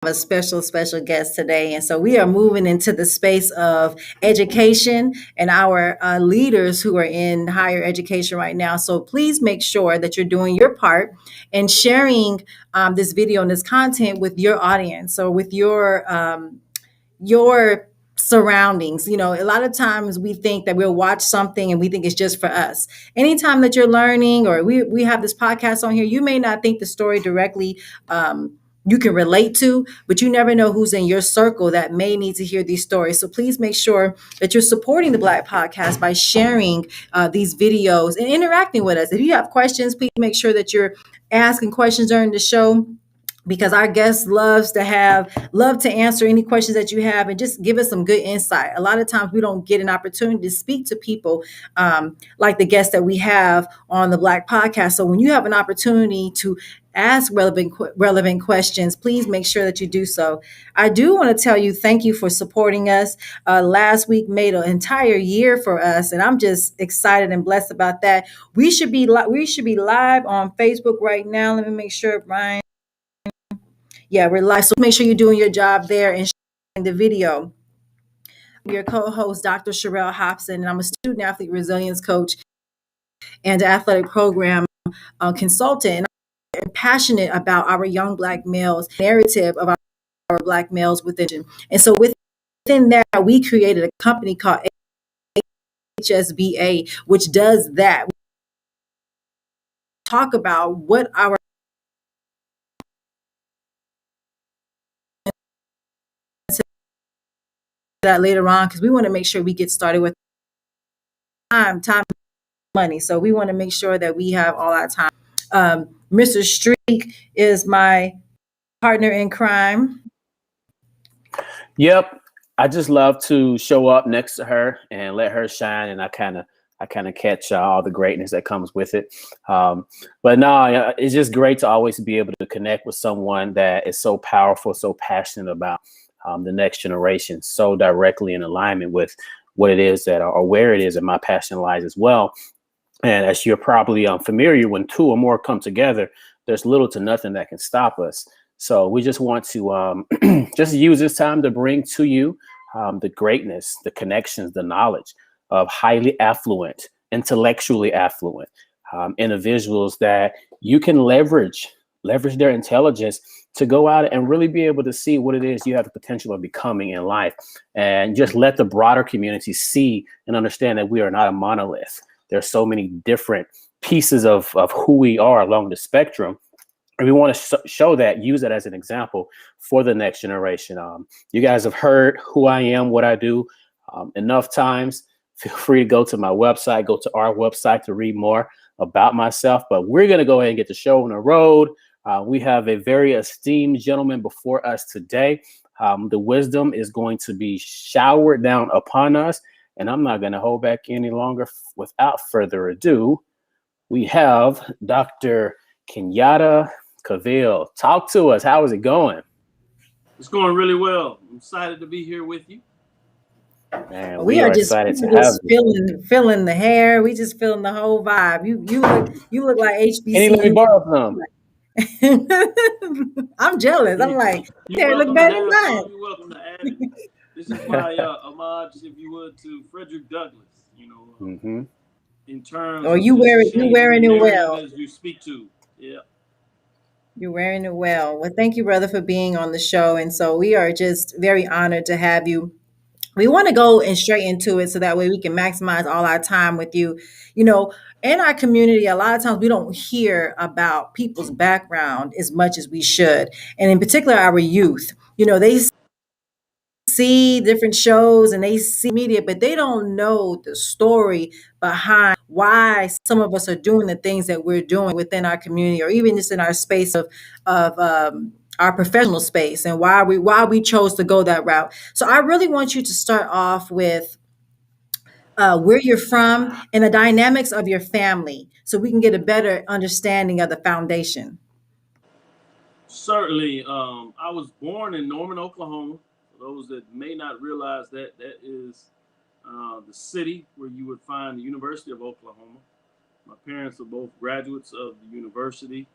a special guest today. And so we are moving into the space of education and our leaders who are in higher education right now. So please make sure that you're doing your part and sharing this video and this content with your audience or with your surroundings. You know, a lot of times we think that we'll watch something and we think it's just for us. Anytime that you're learning, or we have this podcast on here, you may not think the story directly you can relate to, but you never know who's in your circle that may need to hear these stories. So please make sure that you're supporting the Black Podcast by sharing these videos and interacting with us. If you have questions, please make sure that you're asking questions during the show, because our guests love to answer any questions that you have and just give us some good insight. A lot of times we don't get an opportunity to speak to people like the guests that we have on the Black Podcast. So when you have an opportunity to ask relevant questions, please make sure that you do so. I do want to tell you thank you for supporting us. Last week made an entire year for us, and I'm just excited and blessed about that. We should be live on Facebook right now. Let me make sure, Brian. Yeah, we're live. So make sure you're doing your job there and sharing the video. Your co-host, Dr. Sherelle Hobson, and I'm a student athlete resilience coach and athletic program consultant. And I'm passionate about our young Black males, narrative of our Black males within. And so within that, we created a company called HBCU, which does that. We talk about what our that later on, because we want to make sure we get started with time, money. So we want to make sure that we have all our time. Mr. Streak is my partner in crime. Yep. I just love to show up next to her and let her shine, and I kind of catch all the greatness that comes with it. But no, it's just great to always be able to connect with someone that is so powerful, so passionate about the next generation, so directly in alignment with what it is that, or where it is that my passion lies as well. And as you're probably familiar, when two or more come together, there's little to nothing that can stop us. So we just want to just use this time to bring to you the greatness, the connections, the knowledge of highly affluent, intellectually affluent individuals that you can leverage their intelligence to go out and really be able to see what it is you have the potential of becoming in life, and just let the broader community see and understand that we are not a monolith. There's so many different pieces of who we are along the spectrum. And we want to show that, use that as an example for the next generation. You guys have heard who I am, what I do enough times. Feel free to go to my website, go to our website to read more about myself. But we're going to go ahead and get the show on the road. We have a very esteemed gentleman before us today. The wisdom is going to be showered down upon us, and I'm not going to hold back any longer. Without further ado, we have Dr. Kenyatta Cavil. Talk to us. How is it going? It's going really well. I'm excited to be here with you. Man, we are just excited to have you. Feeling the hair. We just feeling the whole vibe. You look like HBCU. Can you let me borrow some? I'm jealous. I'm like, hair look better than mine. You're welcome to add it. This is my homage, if you would, to Frederick Douglass. You know, in terms. Or you wearing it well as you speak to. Yeah. You're wearing it well. Well, thank you, brother, for being on the show. And so we are just very honored to have you. We want to go and straight into it so that way we can maximize all our time with you. You know, in our community, a lot of times we don't hear about people's background as much as we should. And in particular, our youth. You know, they see different shows and they see media, but they don't know the story behind why some of us are doing the things that we're doing within our community, or even just in our space of our professional space, and why we chose to go that route. So I really want you to start off with where you're from and the dynamics of your family, so we can get a better understanding of the foundation. Certainly. I was born in Norman, Oklahoma. For those that may not realize that is the city where you would find the University of Oklahoma. My parents are both graduates of the university.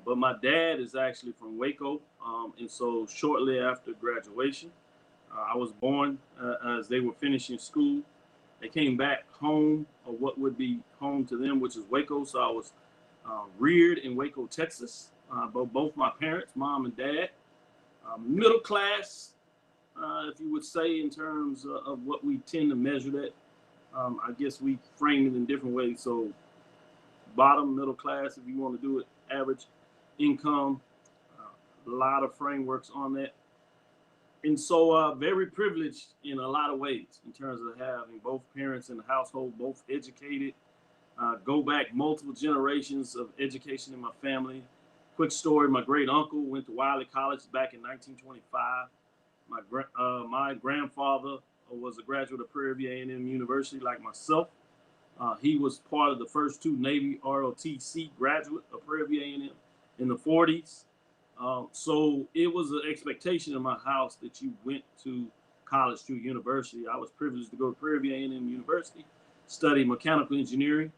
But my dad is actually from Waco, and so shortly after graduation, I was born as they were finishing school. They came back home, or what would be home to them, which is Waco. So I was reared in Waco, Texas. Both my parents, mom and dad, middle class, if you would say, in terms of what we tend to measure that. I guess we frame it in different ways. So bottom middle class, if you want to do it, average income, a lot of frameworks on that. And so very privileged in a lot of ways in terms of having both parents in the household, both educated, go back multiple generations of education in my family. Quick story, my great uncle went to Wiley College back in 1925. My grandfather was a graduate of Prairie View A&M University like myself. He was part of the first two Navy ROTC graduate of Prairie View A&M in the 40s. So it was an expectation in my house that you went to college through university. I was privileged to go to Prairie View A&M University, study mechanical engineering,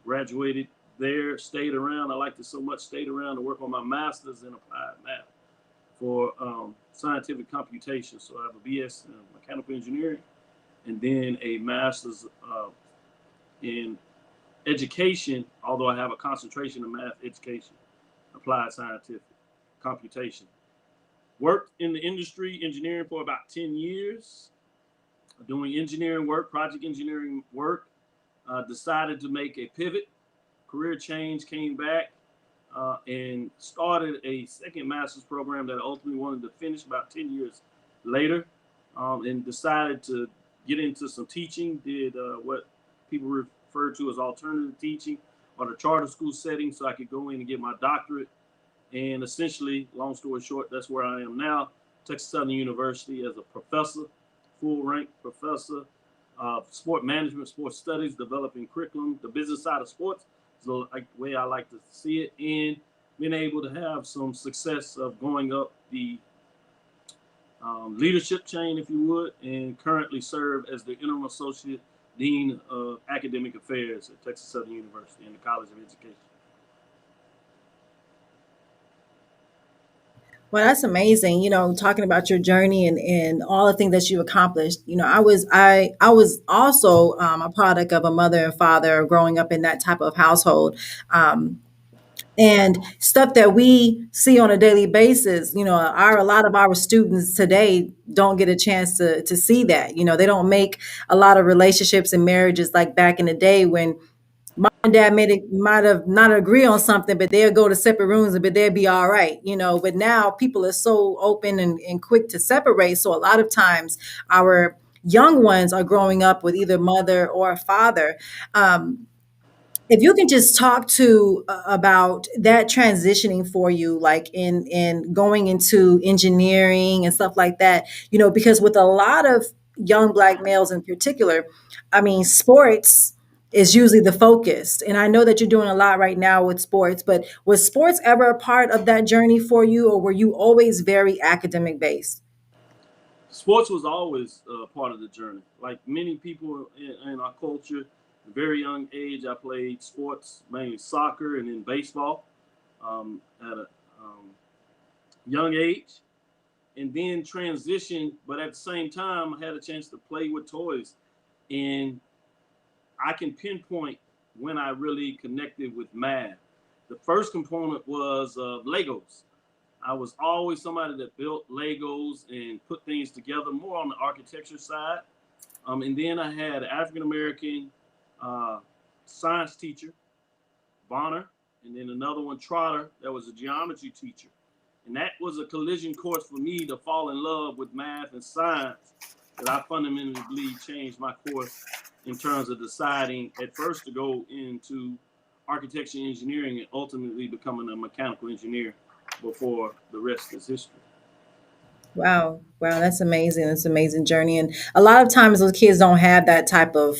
graduated there, stayed around. I liked it so much, stayed around to work on my master's in applied math for scientific computation. So I have a BS in mechanical engineering and then a master's in education, although I have a concentration in math education, applied scientific computation. Worked in the industry, engineering, for about 10 years, doing engineering work, project engineering work. Decided to make a pivot, career change, came back and started a second master's program that I ultimately wanted to finish about 10 years later, and decided to get into some teaching, did what people refer to as alternative teaching or the charter school setting, so I could go in and get my doctorate. And essentially, long story short, that's where I am now, Texas Southern University, as a professor, full rank professor of sport management, sports studies, developing curriculum, the business side of sports is the way I like to see it, and being able to have some success of going up the leadership chain, if you would, and currently serve as the interim associate dean of academic affairs at Texas Southern University in the College of Education. Well, that's amazing. Talking about your journey and all the things that you accomplished. I was also a product of a mother and father growing up in that type of household. And stuff that we see on a daily basis, a lot of our students today don't get a chance to see that. They don't make a lot of relationships and marriages like back in the day when mom and dad might have not agree on something, but they'll go to separate rooms, but they'll be all right. But now people are so open and quick to separate. So a lot of times our young ones are growing up with either mother or father. If you can just talk to about that transitioning for you, like in going into engineering and stuff like that, because with a lot of young black males in particular, I mean, sports is usually the focus. And I know that you're doing a lot right now with sports, but was sports ever a part of that journey for you, or were you always very academic based? Sports was always part of the journey. Like many people in our culture, at a very young age, I played sports, mainly soccer and then baseball at a young age, and then transitioned. But at the same time, I had a chance to play with toys, and I can pinpoint when I really connected with math. The first component was Legos. I was always somebody that built Legos and put things together, more on the architecture side. And then I had an African American science teacher, Bonner, and then another one, Trotter, that was a geometry teacher. And that was a collision course for me to fall in love with math and science that I fundamentally believe changed my course in terms of deciding at first to go into architecture and engineering and ultimately becoming a mechanical engineer before the rest is history. Wow. Wow. That's amazing. That's an amazing journey. And a lot of times those kids don't have that type of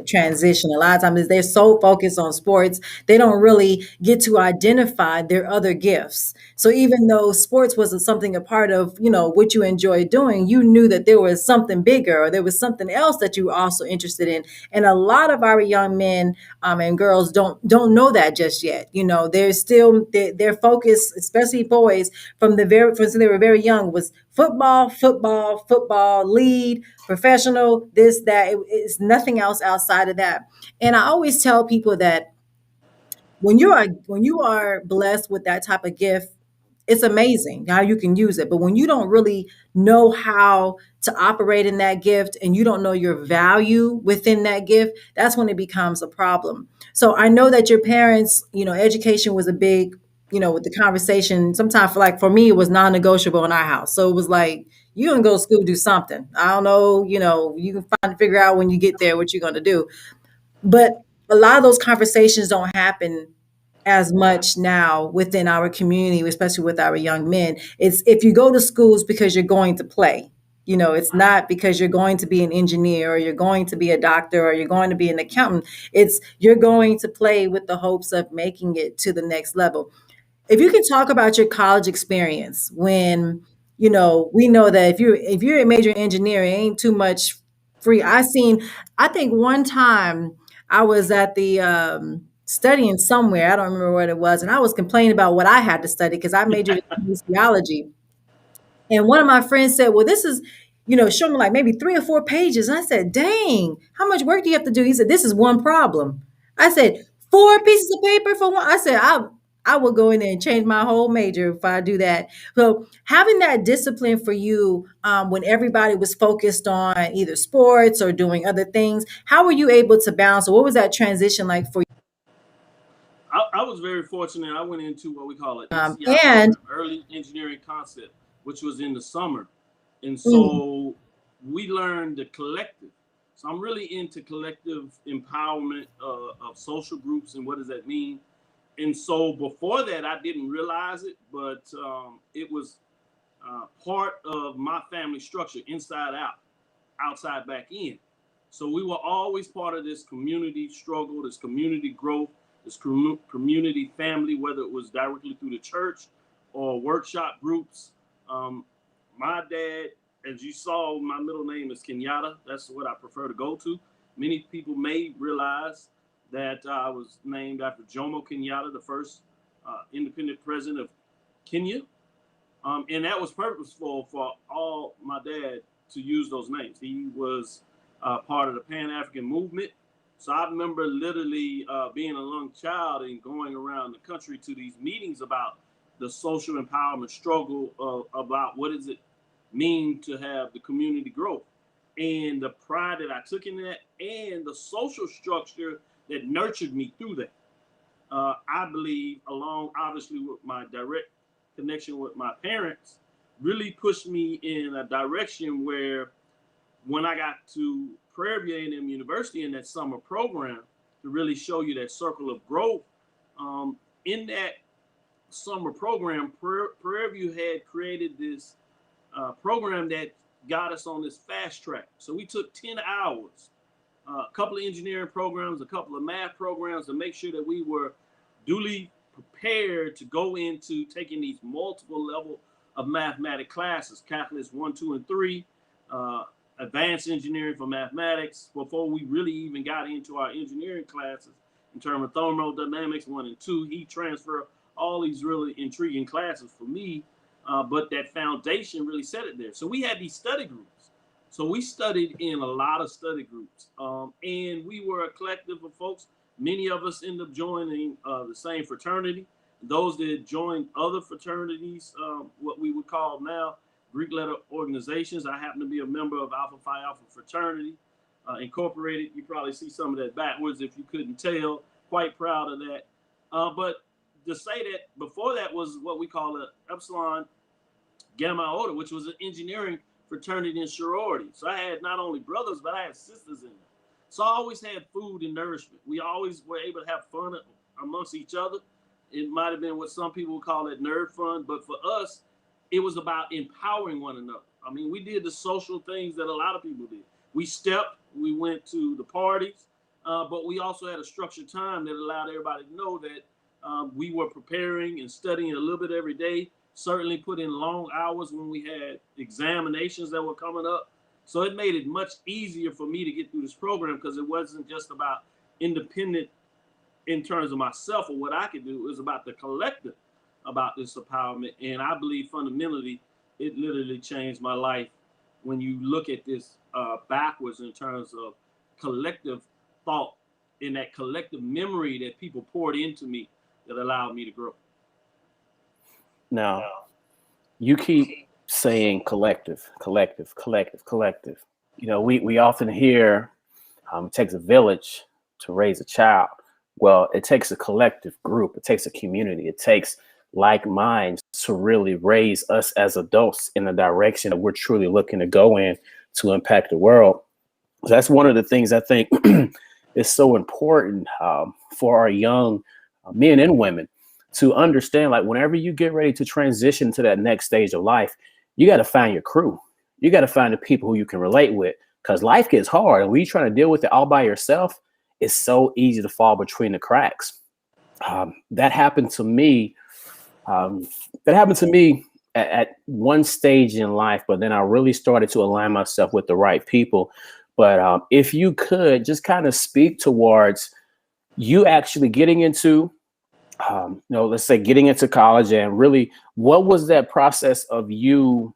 transition. A lot of times they're so focused on sports, they don't really get to identify their other gifts. So even though sports wasn't something a part of, what you enjoy doing, you knew that there was something bigger or there was something else that you were also interested in. And a lot of our young men and girls don't know that just yet. They're still their focus, especially boys, from they were very young, was football, football, football, lead, professional, this, that. It's nothing else outside of that. And I always tell people that when you are blessed with that type of gift, it's amazing how you can use it. But when you don't really know how to operate in that gift and you don't know your value within that gift, that's when it becomes a problem. So I know that your parents, education was a big, with the conversation. Sometimes for me, it was non-negotiable in our house. So it was like, you gonna go to school, do something. I don't know, you can figure out when you get there what you're gonna do. But a lot of those conversations don't happen as much now within our community, especially with our young men. It's if you go to schools because you're going to play. It's not because you're going to be an engineer or you're going to be a doctor or you're going to be an accountant. It's you're going to play with the hopes of making it to the next level. If you can talk about your college experience when we know that if you're a major engineer, it ain't too much free. I think one time I was at the studying somewhere, I don't remember what it was, and I was complaining about what I had to study because I majored in theology. And one of my friends said, well, this is, show me like maybe 3 or 4 pages. And I said, dang, how much work do you have to do? He said, this is one problem. I said, 4 pieces of paper for one. I said, I will go in there and change my whole major if I do that. So having that discipline for you when everybody was focused on either sports or doing other things, how were you able to balance? Or what was that transition like for you? I was very fortunate. I went into what we call an ECI And program, Early Engineering Concept, which was in the summer. And mm, so we learned the collective. So I'm really into collective empowerment of social groups and what does that mean. And so before that, I didn't realize it, but it was part of my family structure, inside out, outside back in. So we were always part of this community struggle, this community growth, this community family, whether it was directly through the church or workshop groups. Um, my dad, as you saw, my middle name is Kenyatta. That's what I prefer to go to. Many people may realize that I was named after Jomo Kenyatta, the first independent president of Kenya. And that was purposeful for all my dad to use those names. He was part of the Pan African movement. So I remember literally being a young child and going around the country to these meetings about the social empowerment struggle about what does it mean to have the community growth and the pride that I took in that and the social structure that nurtured me through that. I believe, along obviously with my direct connection with my parents, really pushed me in a direction where when I got to Prairie View A&M University in that summer program to really show you that circle of growth, in that summer program, Prairie View had created this program that got us on this fast track. So we took 10 hours, a couple of engineering programs, a couple of math programs to make sure that we were duly prepared to go into taking these multiple level of mathematic classes, calculus 1, 2, and 3, advanced engineering for mathematics, before we really even got into our engineering classes in terms of thermodynamics 1 and 2, heat transfer, all these really intriguing classes for me. But that foundation really set it there. So we had these study groups. So we studied in a lot of study groups. And we were a collective of folks. Many of us ended up joining the same fraternity. Those that joined other fraternities, what we would call now Greek letter organizations. I happen to be a member of Alpha Phi Alpha Fraternity Incorporated. You probably see some of that backwards if you couldn't tell. Quite proud of that. But to say that before that was what we call an Epsilon Gamma Iota, which was an engineering fraternity and sorority. So I had not only brothers, but I had sisters in there. So I always had food and nourishment. We always were able to have fun amongst each other. It might have been what some people would call it nerd fun, but for us, it was about empowering one another. I mean, we did the social things that a lot of people did. We stepped, we went to the parties, but we also had a structured time that allowed everybody to know that we were preparing and studying a little bit every day, certainly put in long hours when we had examinations that were coming up. So it made it much easier for me to get through this program because it wasn't just about independent in terms of myself or what I could do. It was about the collective, about this empowerment. And I believe fundamentally, it literally changed my life when you look at this backwards in terms of collective thought and that collective memory that people poured into me that allowed me to grow. Now, you keep saying collective, collective, collective, collective. You know, we often hear it takes a village to raise a child. Well, it takes a collective group. It takes a community. It takes like minds to really raise us as adults in the direction that we're truly looking to go in to impact the world. So that's one of the things I think is so important for our young men and women to understand. Like whenever you get ready to transition to that next stage of life, you got to find your crew. You got to find the people who you can relate with because life gets hard. And when you're trying to deal with it all by yourself, it's so easy to fall between the cracks. That happened to me. At one stage in life, but then I really started to align myself with the right people. But if you could just kind of speak towards you actually getting into, let's say getting into college and really, what was that process of you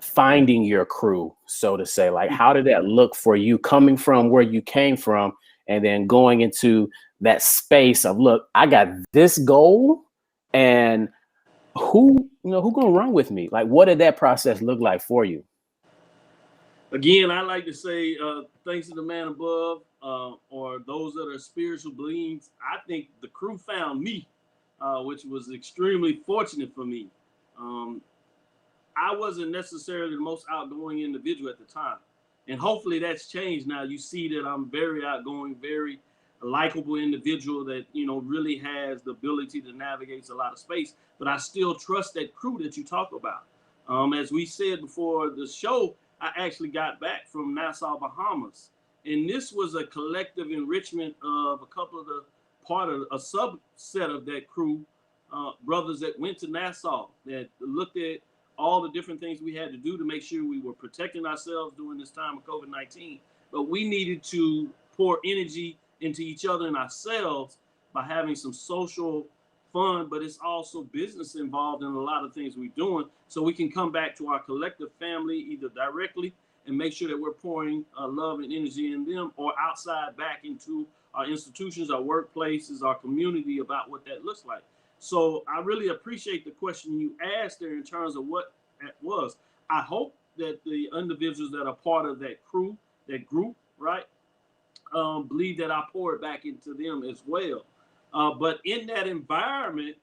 finding your crew, so to say? Like, how did that look for you coming from where you came from and then going into that space of, look, I got this goal and who gonna run with me? Like, what did that process look like for you? Again, I like to say thanks to the man above or those that are spiritual beings. I think the crew found me, which was extremely fortunate for me. I wasn't necessarily the most outgoing individual at the time. And hopefully that's changed now. You see that I'm very outgoing, very likable individual that, really has the ability to navigate a lot of space. But I still trust that crew that you talk about. As we said before the show, I actually got back from Nassau, Bahamas. And this was a collective enrichment of a couple of the part of a subset of that crew, brothers that went to Nassau, that looked at all the different things we had to do to make sure we were protecting ourselves during this time of COVID-19. But we needed to pour energy into each other and ourselves by having some social fun, but it's also business involved in a lot of things we're doing. So we can come back to our collective family either directly and make sure that we're pouring love and energy in them, or outside back into our institutions, our workplaces, our community, about what that looks like. So I really appreciate the question you asked there in terms of what that was. I hope that the individuals that are part of that crew, that group, right, believe that I pour it back into them as well. But in that environment,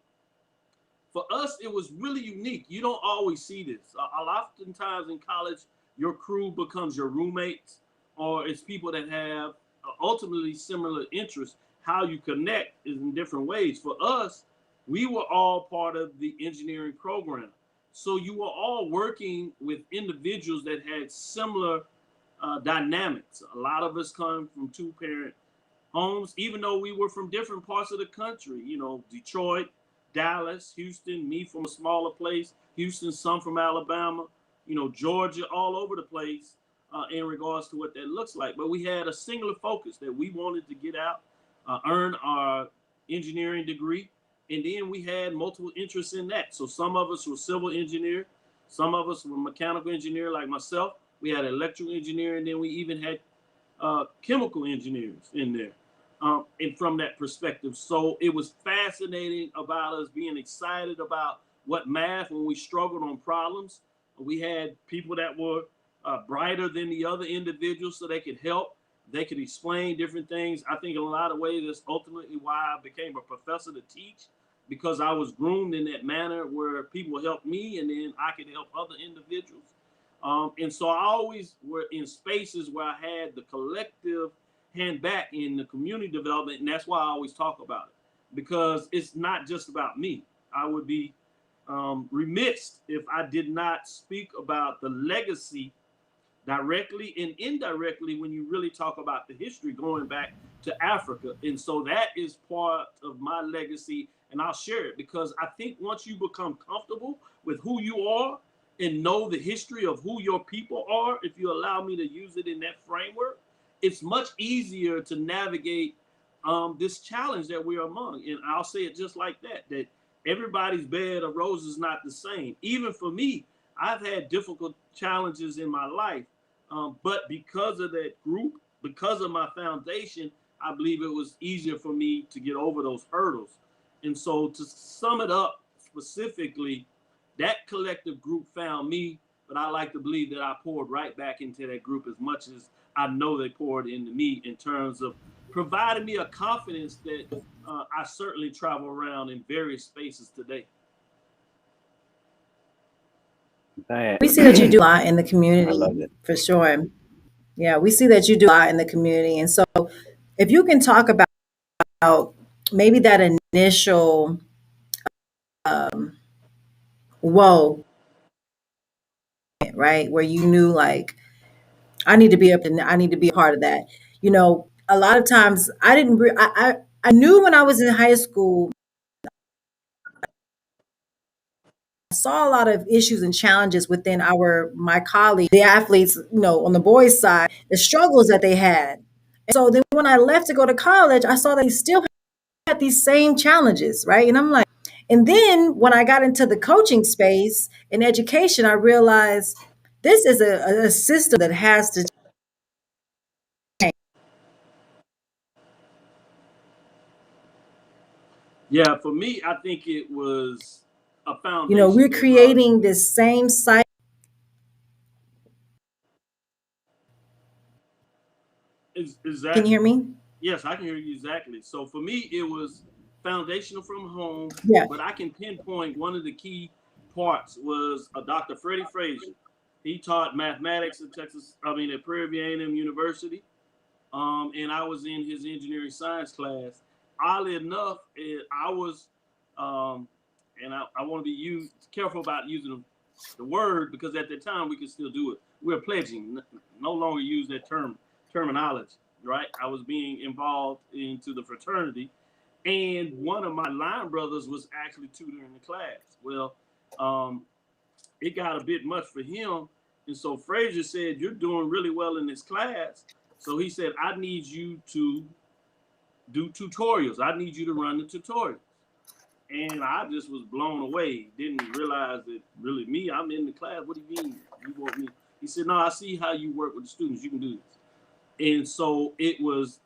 for us, it was really unique. You don't always see this. A lot of times in college, your crew becomes your roommates, or it's people that have ultimately similar interests. How you connect is in different ways. For us, we were all part of the engineering program. So you were all working with individuals that had similar dynamics. A lot of us come from two-parent homes, even though we were from different parts of the country, Detroit, Dallas, Houston, me from a smaller place, Houston, some from Alabama, Georgia, all over the place in regards to what that looks like. But we had a singular focus that we wanted to get out, earn our engineering degree. And then we had multiple interests in that. So some of us were civil engineer, some of us were mechanical engineer like myself. We had electrical engineer, and then we even had chemical engineers in there. And from that perspective. So it was fascinating about us being excited about what math when we struggled on problems. We had people that were brighter than the other individuals so they could help. They could explain different things. I think in a lot of ways, that's ultimately why I became a professor to teach, because I was groomed in that manner where people helped me and then I could help other individuals. And so I always were in spaces where I had the collective hand back in the community development. And that's why I always talk about it, because it's not just about me. I would be remiss if I did not speak about the legacy directly and indirectly when you really talk about the history going back to Africa. And so that is part of my legacy, and I'll share it because I think once you become comfortable with who you are and know the history of who your people are, if you allow me to use it in that framework, it's much easier to navigate this challenge that we're among. And I'll say it just like that, that everybody's bed of roses is not the same. Even for me, I've had difficult challenges in my life. But because of that group, because of my foundation, I believe it was easier for me to get over those hurdles. And so to sum it up specifically, that collective group found me, but I like to believe that I poured right back into that group as much as I know they poured into me in terms of providing me a confidence that I certainly travel around in various spaces today. Man, We see that you do a lot in the I community, love it. for sure. Yeah, we see that you do a lot in the community. And so if you can talk about maybe that initial whoa, right? Where you knew like, I need to be up and I need to be a part of that. A lot of times I didn't, I knew when I was in high school, I saw a lot of issues and challenges within my colleagues, the athletes, on the boys' side, the struggles that they had. And so then when I left to go to college, I saw that they still had these same challenges, right? And I'm like, and then when I got into the coaching space in education, I realized this is a system that has to change. Yeah, for me, I think it was a foundation We're that allowed. creating this same cycle. Can you Exactly. hear me? Yes, I can hear you exactly. So for me, it was foundational from home, Yeah. but I can pinpoint one of the key parts was a Dr. Freddie Frazier. He taught mathematics at at Prairie View A&M University, and I was in his engineering science class. Oddly enough, I was, um, and I want to be careful about using the word because at the time we could still do it. We're pledging, no longer use that terminology, right? I was being involved into the fraternity, and one of my line brothers was actually tutoring the class. Well, um, it got a bit much for him, and so Frazier said, "You're doing really well in this class." So he said, "I need you to do tutorials. I need you to run the tutorials." And I just was blown away. Didn't realize that really me, I'm in the class. What do you mean you want me? He said, "No, I see how you work with the students. You can do this." And so it was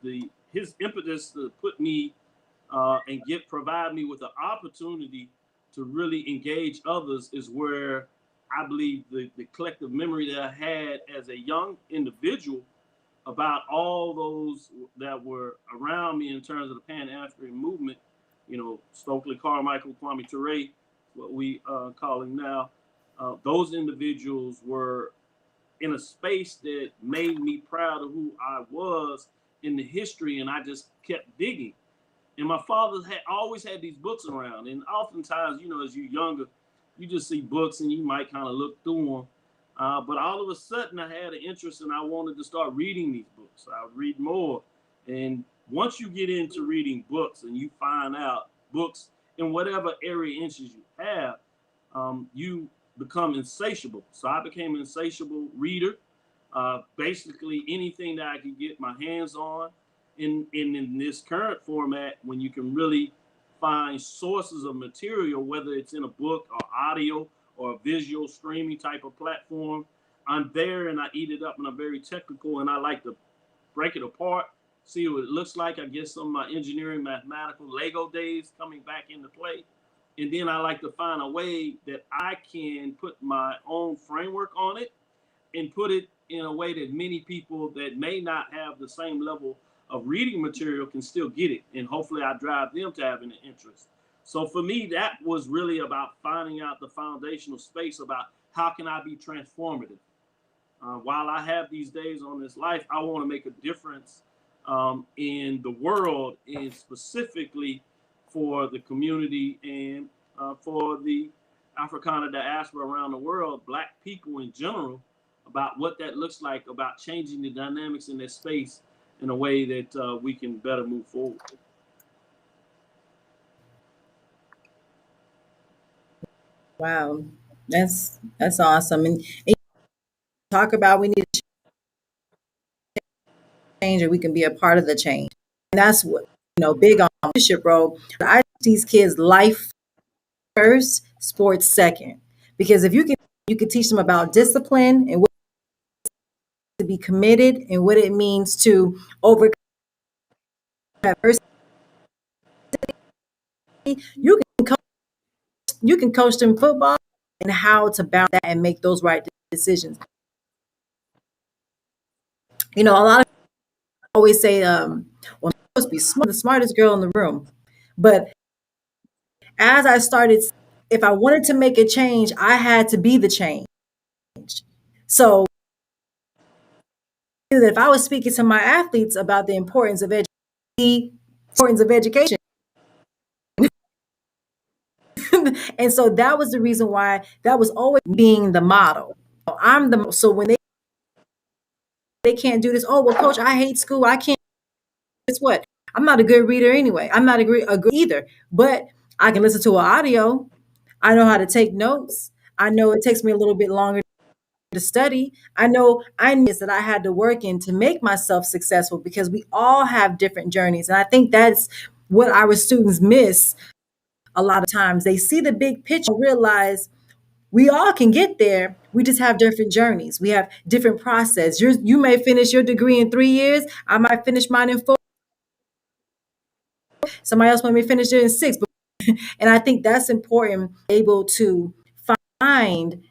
his impetus to put me and provide me with an opportunity to really engage others is where I believe the collective memory that I had as a young individual about all those that were around me in terms of the Pan-African movement, Stokely Carmichael, Kwame Ture, what we call him now, those individuals were in a space that made me proud of who I was in the history, and I just kept digging. And my father had always had these books around, and oftentimes, as you're younger, you just see books and you might kind of look through them. But all of a sudden, I had an interest and I wanted to start reading these books. I would read more. And once you get into reading books and you find out books in whatever area interests you have, you become insatiable. So I became an insatiable reader. Basically, anything that I could get my hands on in this current format, when you can really find sources of material, whether it's in a book or audio or a visual streaming type of platform, I'm there and I eat it up and I'm very technical and I like to break it apart, see what it looks like. I guess some of my engineering, mathematical Lego days coming back into play. And then I like to find a way that I can put my own framework on it and put it in a way that many people that may not have the same level of reading material can still get it. And hopefully I drive them to having an interest. So for me, that was really about finding out the foundational space about how can I be transformative. While I have these days on this life, I want to make a difference in the world and specifically for the community and for the Africana diaspora around the world, Black people in general, about what that looks like, about changing the dynamics in that space in a way that we can better move forward. Wow, that's awesome. And talk about we need to change, or we can be a part of the change. And that's what big on leadership role. I teach these kids life first, sports second, because if you can teach them about discipline and what to be committed and what it means to overcome adversity. You can coach them football and how to balance that and make those right decisions. A lot of people always say, well, I'm supposed to be the smartest girl in the room. But as I started, if I wanted to make a change, I had to be the change. So if I was speaking to my athletes about the importance of education, and so that was the reason why that was always being the model. So when they can't do this, oh well, coach, I hate school. I can't. Guess what? I'm not a good reader anyway. I'm not a good either. But I can listen to an audio. I know how to take notes. I know it takes me a little bit longer to study. I know that I had to work in to make myself successful, because we all have different journeys. And I think that's what our students miss a lot of times. They see the big picture, realize we all can get there. We just have different journeys. We have different process. You may finish your degree in 3 years. I might finish mine in 4. Somebody else may finish it in 6. And I think that's important, able to find,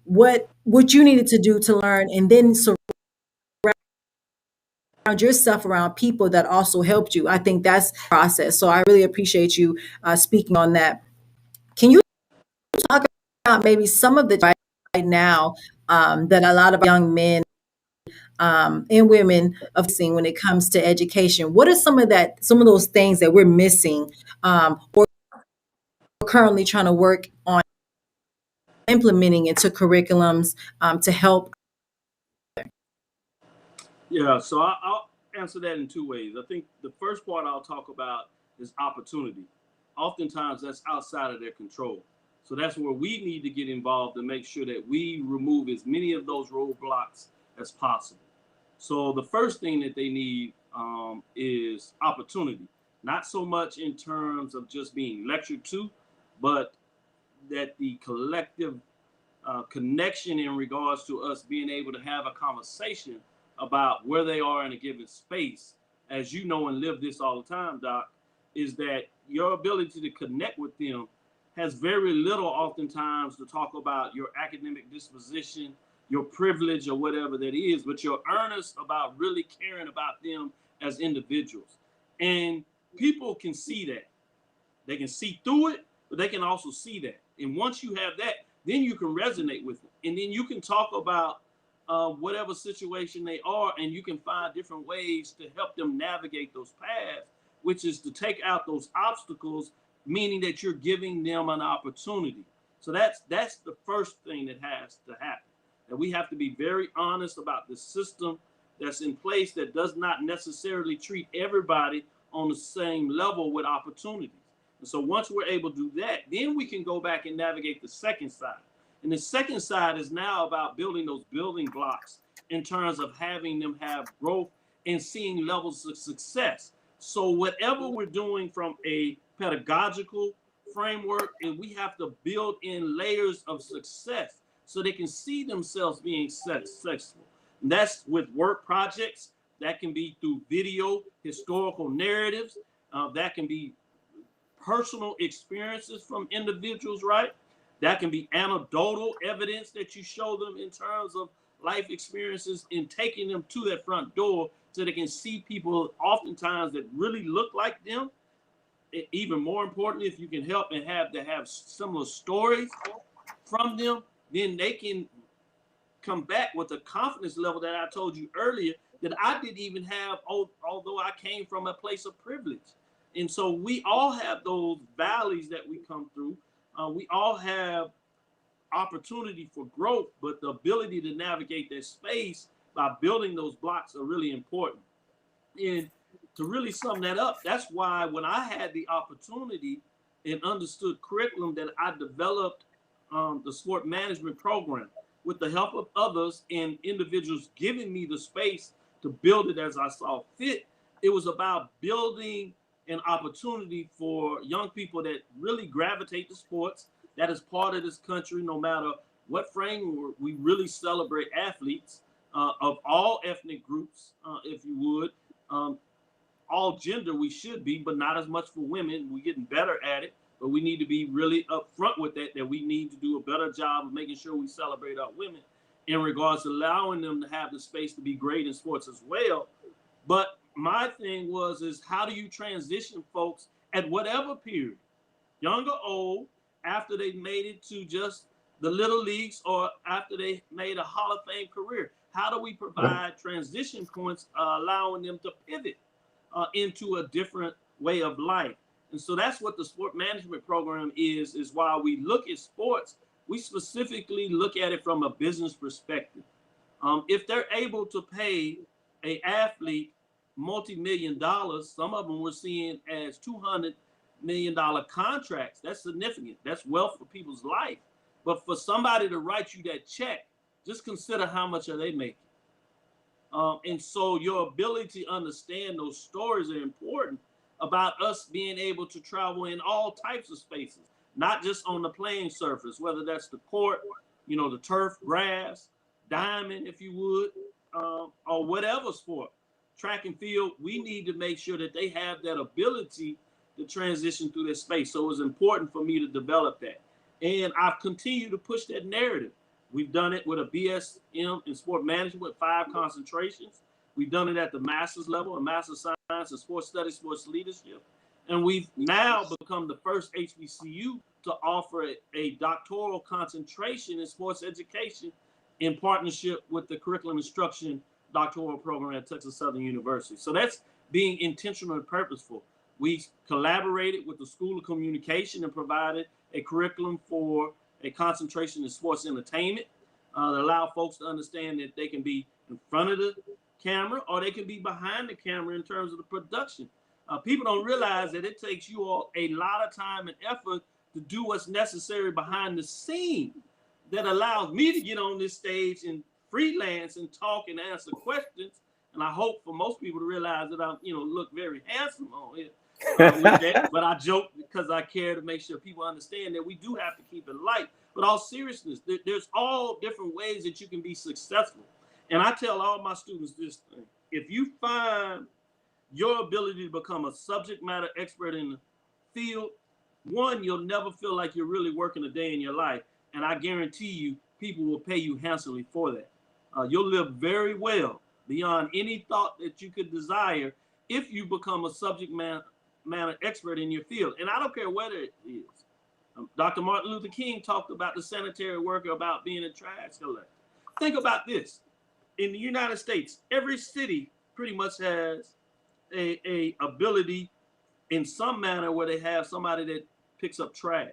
what you needed to do to learn, and then surround yourself around people that also helped you. I think that's the process. So I really appreciate you speaking on that. Can you talk about maybe some of the right now that a lot of young men and women of seeing when it comes to education? What are some of those things that we're missing, or currently trying to work on implementing into curriculums to help? Yeah, so I'll answer that in two ways. I think the first part I'll talk about is opportunity. Oftentimes that's outside of their control. So that's where we need to get involved and make sure that we remove as many of those roadblocks as possible. So the first thing that they need is opportunity, not so much in terms of just being lectured to, but that the collective connection in regards to us being able to have a conversation about where they are in a given space, as you know and live this all the time, Doc, is that your ability to connect with them has very little oftentimes to talk about your academic disposition, your privilege, or whatever that is, but you're earnest about really caring about them as individuals. And people can see that. They can see through it, but they can also see that. And once you have that, then you can resonate with them. And then you can talk about whatever situation they are, and you can find different ways to help them navigate those paths, which is to take out those obstacles, meaning that you're giving them an opportunity. So that's the first thing that has to happen. And we have to be very honest about the system that's in place that does not necessarily treat everybody on the same level with opportunities. And so once we're able to do that, then we can go back and navigate the second side. And the second side is now about building those building blocks in terms of having them have growth and seeing levels of success. So whatever we're doing from a pedagogical framework, and we have to build in layers of success so they can see themselves being successful. And that's with work projects. That can be through video, historical narratives. That can be personal experiences from individuals, right? That can be anecdotal evidence that you show them in terms of life experiences, and taking them to that front door so they can see people oftentimes that really look like them. Even more importantly, if you can help and have similar stories from them, then they can come back with a confidence level that I told you earlier that I didn't even have, although I came from a place of privilege. And so we all have those valleys that we come through. We all have opportunity for growth, but the ability to navigate that space by building those blocks are really important. And to really sum that up, that's why when I had the opportunity and understood curriculum, that I developed the sport management program with the help of others and individuals giving me the space to build it as I saw fit. It was about building an opportunity for young people that really gravitate to sports, that is part of this country, no matter what framework. We really celebrate athletes of all ethnic groups, if you would. All gender we should be, but not as much for women. We're getting better at it, but we need to be really upfront with that we need to do a better job of making sure we celebrate our women in regards to allowing them to have the space to be great in sports as well. But my thing is how do you transition folks at whatever period, young or old, after they made it to just the little leagues or after they made a Hall of Fame career? How do we provide transition points, allowing them to pivot into a different way of life? And so that's what the sport management program is while we look at sports, we specifically look at it from a business perspective. If they're able to pay an athlete multi-million dollars, some of them we're seeing as $200 million contracts, that's significant. That's wealth for people's life. But for somebody to write you that check, just consider how much are they making. And so your ability to understand those stories are important about us being able to travel in all types of spaces, not just on the playing surface, whether that's the court, the turf, grass, diamond, if you would, or whatever sport, track and field. We need to make sure that they have that ability to transition through this space. So it was important for me to develop that. And I've continued to push that narrative. We've done it with a BSM in sport management with 5 concentrations. We've done it at the master's level, a master's science in sports studies, sports leadership. And we've now become the first HBCU to offer a doctoral concentration in sports education in partnership with the curriculum instruction doctoral program at Texas Southern University. So that's being intentional and purposeful. We collaborated with the School of Communication and provided a curriculum for a concentration in sports entertainment that allow folks to understand that they can be in front of the camera or they can be behind the camera in terms of the production. People don't realize that it takes you all a lot of time and effort to do what's necessary behind the scene that allows me to get on this stage and freelance and talk and answer questions. And I hope for most people to realize that I, look very handsome on here. With that, but I joke because I care to make sure people understand that we do have to keep it light. But all seriousness, there's all different ways that you can be successful. And I tell all my students this thing: if you find your ability to become a subject matter expert in the field, one, you'll never feel like you're really working a day in your life. And I guarantee you, people will pay you handsomely for that. You'll live very well beyond any thought that you could desire if you become a subject matter expert in your field. And I don't care whether it is. Dr. Martin Luther King talked about the sanitary worker, about being a trash collector. Think about this. In the United States, every city pretty much has a ability in some manner where they have somebody that picks up trash.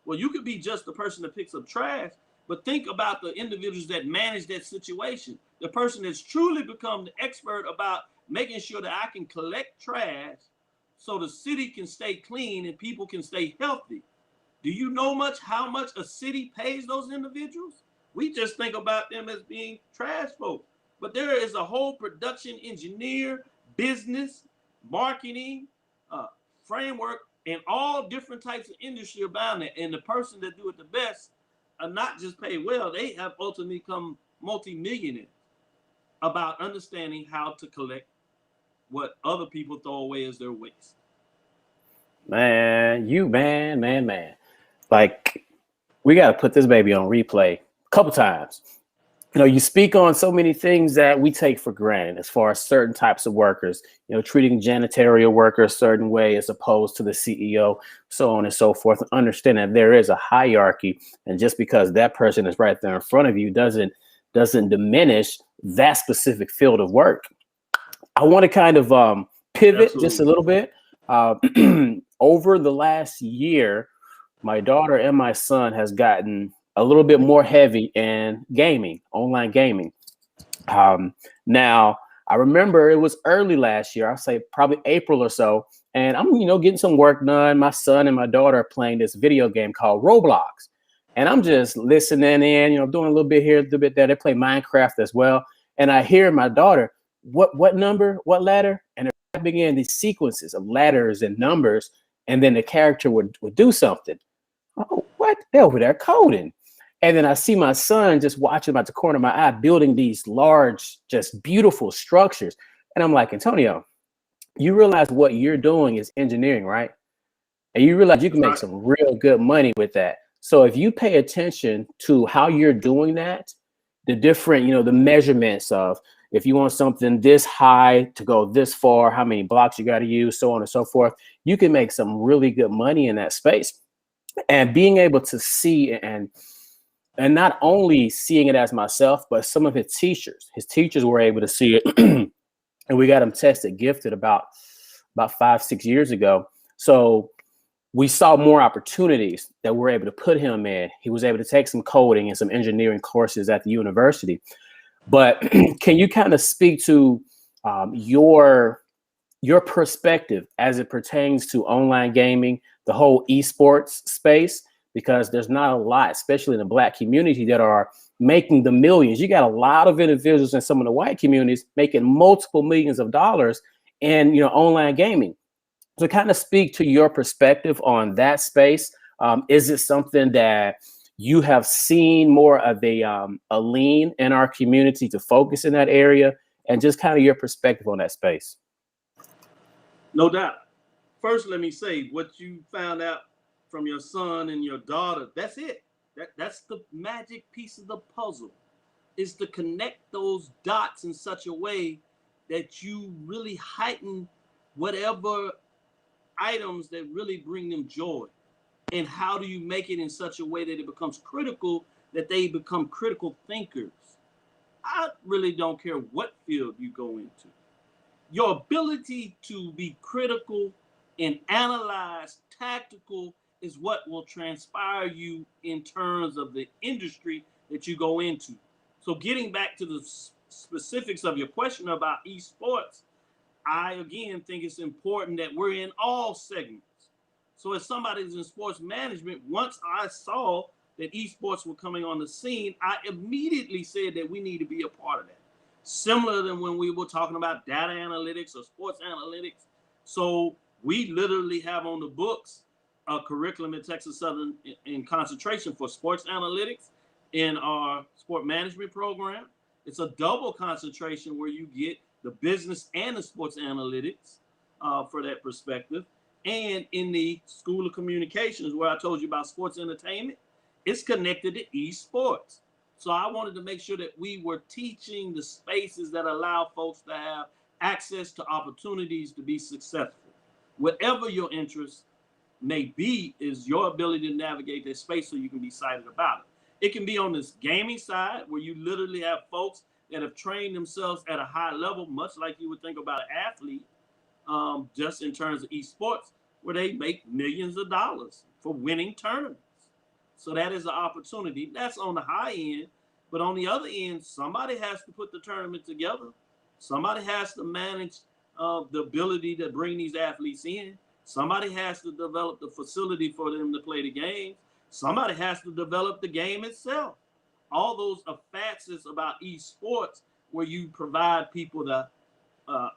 Well, you could be just the person that picks up trash, but think about the individuals that manage that situation. The person that's truly become the expert about making sure that I can collect trash so the city can stay clean and people can stay healthy. Do you know how much a city pays those individuals? We just think about them as being trash folks. But there is a whole production engineer, business, marketing, framework, and all different types of industry around it. And the person that do it the best are not just paid well, they have ultimately become multi-millionaires about understanding how to collect what other people throw away as their waste. Man. Like, we got to put this baby on replay a couple times. You speak on so many things that we take for granted as far as certain types of workers, treating janitorial workers a certain way as opposed to the CEO, so on and so forth. Understand that there is a hierarchy, and just because that person is right there in front of you doesn't diminish that specific field of work. I want to kind of pivot Absolutely. just a little bit. Over the last year, my daughter and my son has gotten a little bit more heavy in gaming, online gaming. Now, I remember it was early last year, I'll say probably April or so, and I'm, getting some work done. My son and my daughter are playing this video game called Roblox. And I'm just listening in, doing a little bit here, a little bit there. They play Minecraft as well. And I hear my daughter, what number, what letter? And I began these sequences of letters and numbers, and then the character would do something. Oh, what? They're over there coding. And then I see my son just watching about the corner of my eye, building these large, just beautiful structures. And I'm like, Antonio, you realize what you're doing is engineering, right? And you realize you can make some real good money with that. So if you pay attention to how you're doing that, the different, the measurements of if you want something this high to go this far, how many blocks you got to use, so on and so forth, you can make some really good money in that space. And being able to see and not only seeing it as myself, but some of his teachers were able to see it. And we got him tested, gifted about 5-6 years ago. So we saw more opportunities that we're able to put him in. He was able to take some coding and some engineering courses at the university. But can you kind of speak to your perspective as it pertains to online gaming, the whole esports space? Because there's not a lot, especially in the Black community, that are making the millions. You got a lot of individuals in some of the white communities making multiple millions of dollars in online gaming. So kind of speak to your perspective on that space. Is it something that you have seen more of a lean in our community to focus in that area, and just kind of your perspective on that space? No doubt. First, let me say what you found out from your son and your daughter, that's it. That's the magic piece of the puzzle, is to connect those dots in such a way that you really heighten whatever items that really bring them joy. And how do you make it in such a way that it becomes critical, that they become critical thinkers? I really don't care what field you go into. Your ability to be critical and analyze tactical is what will transpire you in terms of the industry that you go into. So getting back to the specifics of your question about esports, I again think it's important that we're in all segments. So as somebody who's in sports management, once I saw that esports were coming on the scene, I immediately said that we need to be a part of that. Similar than when we were talking about data analytics or sports analytics. So we literally have on the books a curriculum at Texas Southern in concentration for sports analytics in our sport management program. It's a double concentration where you get the business and the sports analytics for that perspective. And in the School of Communications, where I told you about sports entertainment, it's connected to esports. So I wanted to make sure that we were teaching the spaces that allow folks to have access to opportunities to be successful. Whatever your interest may be, is your ability to navigate that space so you can be excited about it. It can be on this gaming side, where you literally have folks that have trained themselves at a high level, much like you would think about an athlete, just in terms of esports, where they make millions of dollars for winning tournaments. So that is an opportunity. That's on the high end. But on the other end, somebody has to put the tournament together. Somebody has to manage the ability to bring these athletes in. Somebody has to develop the facility for them to play the game. Somebody has to develop the game itself. All those are facets about esports where you provide people the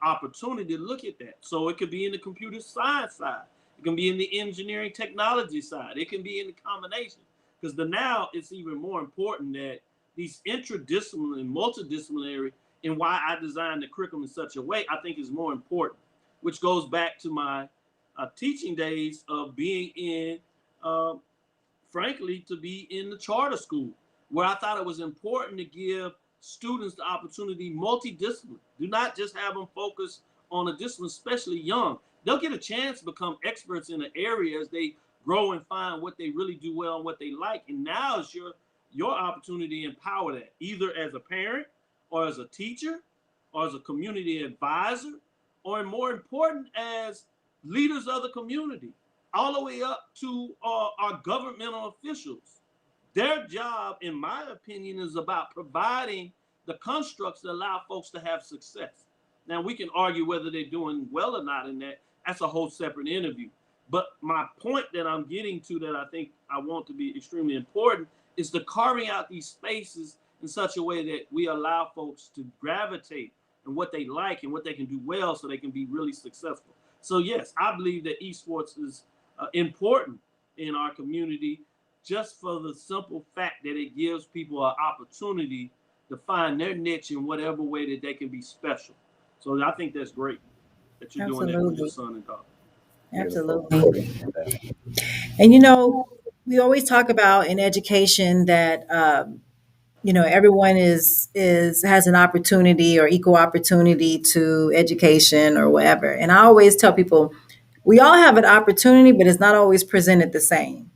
opportunity to look at that. So it could be in the computer science side. It can be in the engineering technology side. It can be in the combination. Because now it's even more important that these interdisciplinary and multidisciplinary, and why I designed the curriculum in such a way, I think is more important, which goes back to my teaching days of being in, frankly, to be in the charter school, where I thought it was important to give students the opportunity multidiscipline. Do not just have them focus on a discipline, especially young. They'll get a chance to become experts in an area as they grow and find what they really do well and what they like. And now is your opportunity to empower that, either as a parent or as a teacher or as a community advisor, or, and more important, as leaders of the community, all the way up to our governmental officials. Their job, in my opinion, is about providing the constructs that allow folks to have success. Now, we can argue whether they're doing well or not in that. That's a whole separate interview. But my point that I'm getting to, that I think I want to be extremely important, is the carving out these spaces in such a way that we allow folks to gravitate and what they like and what they can do well so they can be really successful. So yes, I believe that esports is important in our community, just for the simple fact that it gives people an opportunity to find their niche in whatever way that they can be special. So I think that's great that you're doing that with your Absolutely. son and daughter. Beautiful. Absolutely. Appreciate that. And you know, we always talk about in education that you know, everyone is has an opportunity or equal opportunity to education or whatever. And I always tell people we all have an opportunity, but it's not always presented the same.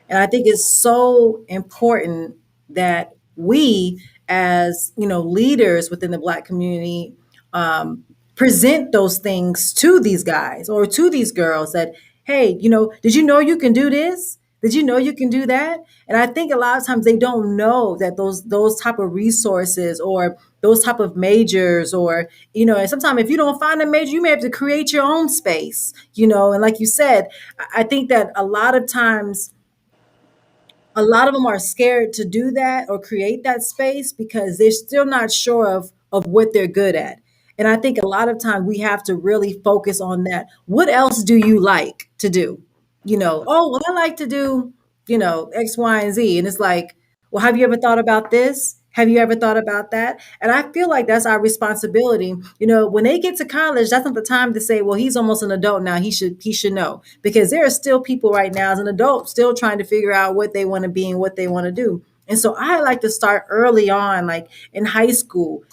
And I think it's so important that we, as you know, leaders within the Black community, um, present those things to these guys or to these girls that, hey, you know, did you know you can do this? Did you know you can do that? And I think a lot of times they don't know that those type of resources or those type of majors, or you know, and sometimes if you don't find a major, you may have to create your own space, you know. And like you said, I think that a lot of them are scared to do that or create that space because they're still not sure of what they're good at. And I think a lot of times we have to really focus on that. What else do you like to do? You know, oh, well, I like to do, you know, X, Y, and Z. And it's like, well, have you ever thought about this? Have you ever thought about that? And I feel like that's our responsibility. You know, when they get to college, that's not the time to say, well, he's almost an adult now. He should know. Because there are still people right now as an adult still trying to figure out what they want to be and what they want to do. And so I like to start early on, like in high school.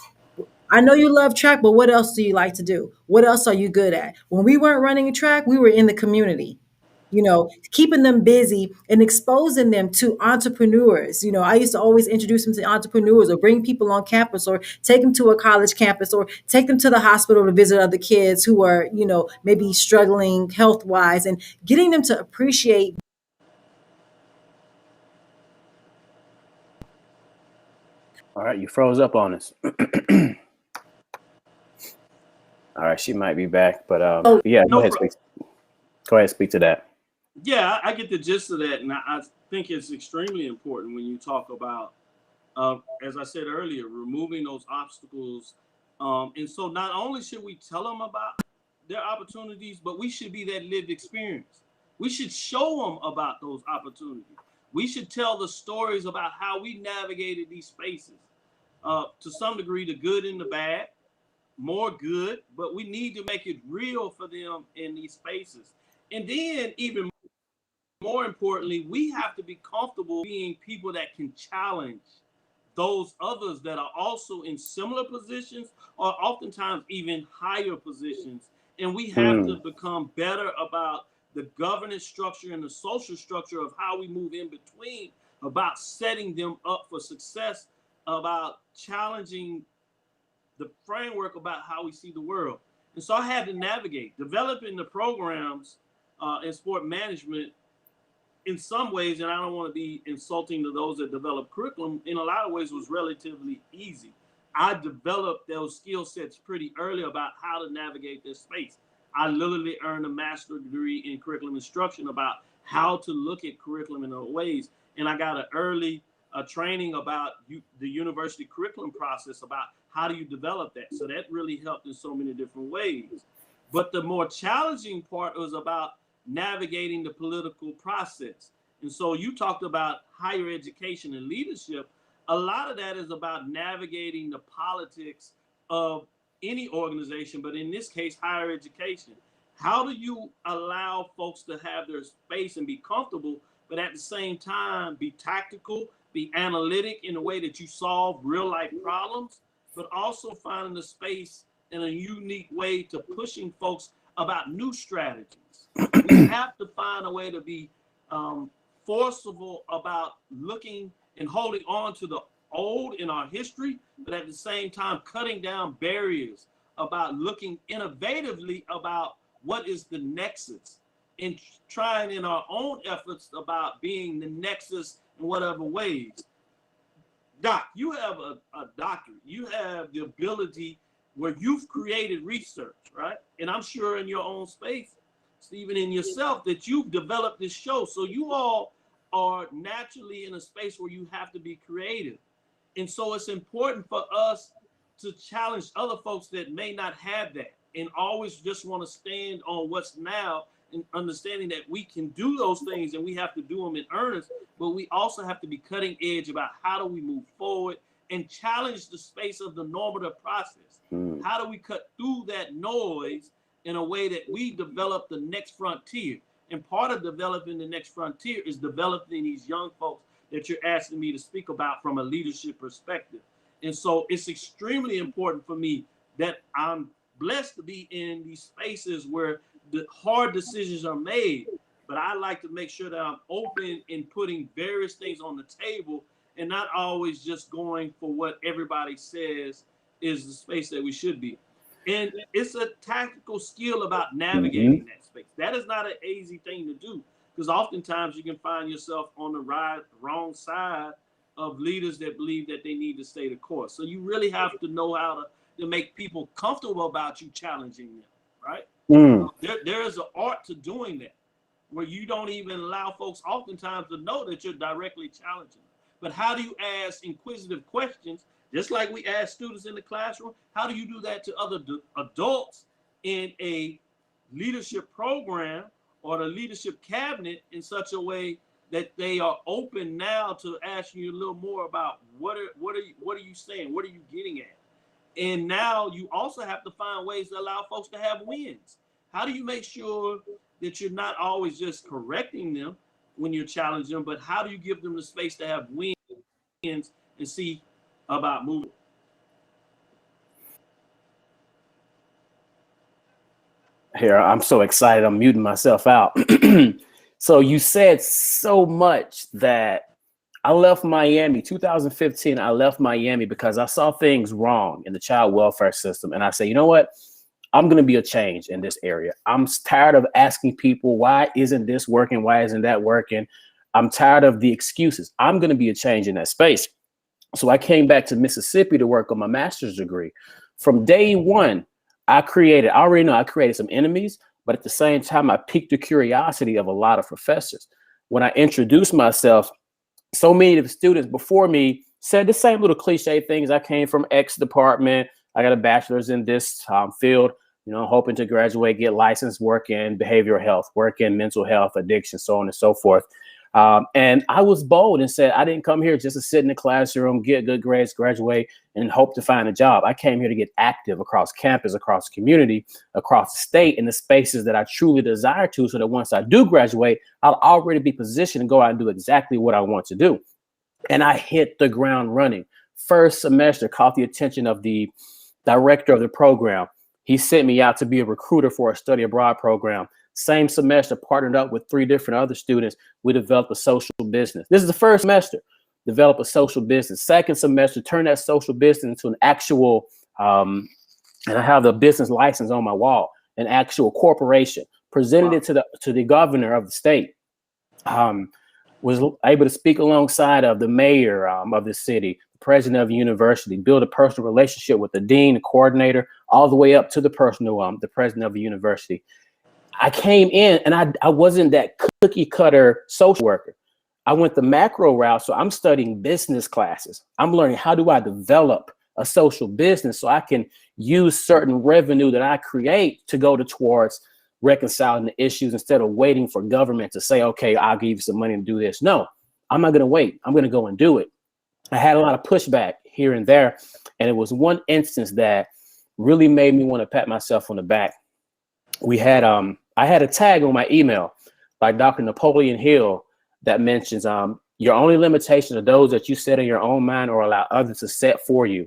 I know you love track, but what else do you like to do? What else are you good at? When we weren't running track, we were in the community, you know, keeping them busy and exposing them to entrepreneurs. You know, I used to always introduce them to entrepreneurs or bring people on campus or take them to a college campus or take them to the hospital to visit other kids who are, you know, maybe struggling health wise, and getting them to appreciate. All right, you froze up on us. All right, she might be back, but yeah, No problem. Go ahead, speak to that. Yeah, I get the gist of that, and I think it's extremely important when you talk about, as I said earlier, removing those obstacles. And so, not only should we tell them about their opportunities, but we should be that lived experience. We should show them about those opportunities. We should tell the stories about how we navigated these spaces. To some degree, the good and the bad, more good, but we need to make it real for them in these spaces. And then, even more importantly, we have to be comfortable being people that can challenge those others that are also in similar positions or oftentimes even higher positions. And we have to become better about the governance structure and the social structure of how we move in between, about setting them up for success, about challenging the framework about how we see the world. And so I had to navigate developing the programs in sport management in some ways, and I don't want to be insulting to those that develop curriculum, in a lot of ways was relatively easy. I developed those skill sets pretty early about how to navigate this space. I literally earned a master's degree in curriculum instruction about how to look at curriculum in those ways. And I got an early training about the university curriculum process, about how do you develop that. So that really helped in so many different ways. But the more challenging part was about navigating the political process. And so you talked about higher education and leadership. A lot of that is about navigating the politics of any organization, but in this case, higher education. How do you allow folks to have their space and be comfortable, but at the same time be tactical, be analytic in the way that you solve real life problems, but also finding the space in a unique way to pushing folks about new strategies. We have to find a way to be forceful about looking and holding on to the old in our history, but at the same time cutting down barriers, about looking innovatively about what is the nexus, and trying in our own efforts about being the nexus in whatever ways. Doc, you have a doctorate. You have the ability where you've created research, right? And I'm sure in your own space, Stephen, in yourself, that you've developed this show. So you all are naturally in a space where you have to be creative. And so it's important for us to challenge other folks that may not have that and always just want to stand on what's now and understanding that we can do those things and we have to do them in earnest, but we also have to be cutting edge about how do we move forward and challenge the space of the normative process. How do we cut through that noise in a way that we develop the next frontier? And part of developing the next frontier is developing these young folks that you're asking me to speak about from a leadership perspective. And so it's extremely important for me that I'm blessed to be in these spaces where the hard decisions are made, but I like to make sure that I'm open in putting various things on the table and not always just going for what everybody says is the space that we should be. And it's a tactical skill about navigating that space. That is not an easy thing to do, because oftentimes you can find yourself on the wrong side of leaders that believe that they need to stay the course. So you really have to know how to make people comfortable about you challenging them, right? There is an art to doing that, where you don't even allow folks oftentimes to know that you're directly challenging them. But how do you ask inquisitive questions, just like we ask students in the classroom? How do you do that to other adults in a leadership program or the leadership cabinet in such a way that they are open now to asking you a little more about what are you saying? What are you getting at? And now you also have to find ways to allow folks to have wins. How do you make sure that you're not always just correcting them when you're challenging them, but how do you give them the space to have wins and see about moving? Here, I'm so excited. I'm muting myself out. So you said so much that I left Miami, 2015. I left Miami because I saw things wrong in the child welfare system. And I said, you know what? I'm going to be a change in this area. I'm tired of asking people, why isn't this working? Why isn't that working? I'm tired of the excuses. I'm going to be a change in that space. So I came back to Mississippi to work on my master's degree. From day one, I already know I created some enemies, but at the same time, I piqued the curiosity of a lot of professors. When I introduced myself, so many of the students before me said the same little cliche things. I came from X department. I got a bachelor's in this field, hoping to graduate, get licensed, work in behavioral health, work in mental health, addiction, so on and so forth. And I was bold and said, I didn't come here just to sit in the classroom, get good grades, graduate, and hope to find a job. I came here to get active across campus, across community, across the state, in the spaces that I truly desire to, so that once I do graduate, I'll already be positioned to go out and do exactly what I want to do. And I hit the ground running. First semester, caught the attention of the director of the program. He sent me out to be a recruiter for a study abroad program. Same semester, partnered up with 3 different other students. We developed a social business. This is the first semester, develop a social business. Second semester, turn that social business into an actual, and I have the business license on my wall, an actual corporation. Presented it to the governor of the state. Was able to speak alongside of the mayor of the city, the president of the university, build a personal relationship with the dean, the coordinator, all the way up to the the president of the university. I came in and I wasn't that cookie cutter social worker. I went the macro route. So I'm studying business classes. I'm learning, how do I develop a social business so I can use certain revenue that I create to go towards reconciling the issues, instead of waiting for government to say, okay, I'll give you some money to do this. No, I'm not going to wait. I'm going to go and do it. I had a lot of pushback here and there. And it was one instance that really made me want to pat myself on the back. We had, I had a tag on my email by Dr. Napoleon Hill that mentions your only limitation are those that you set in your own mind or allow others to set for you.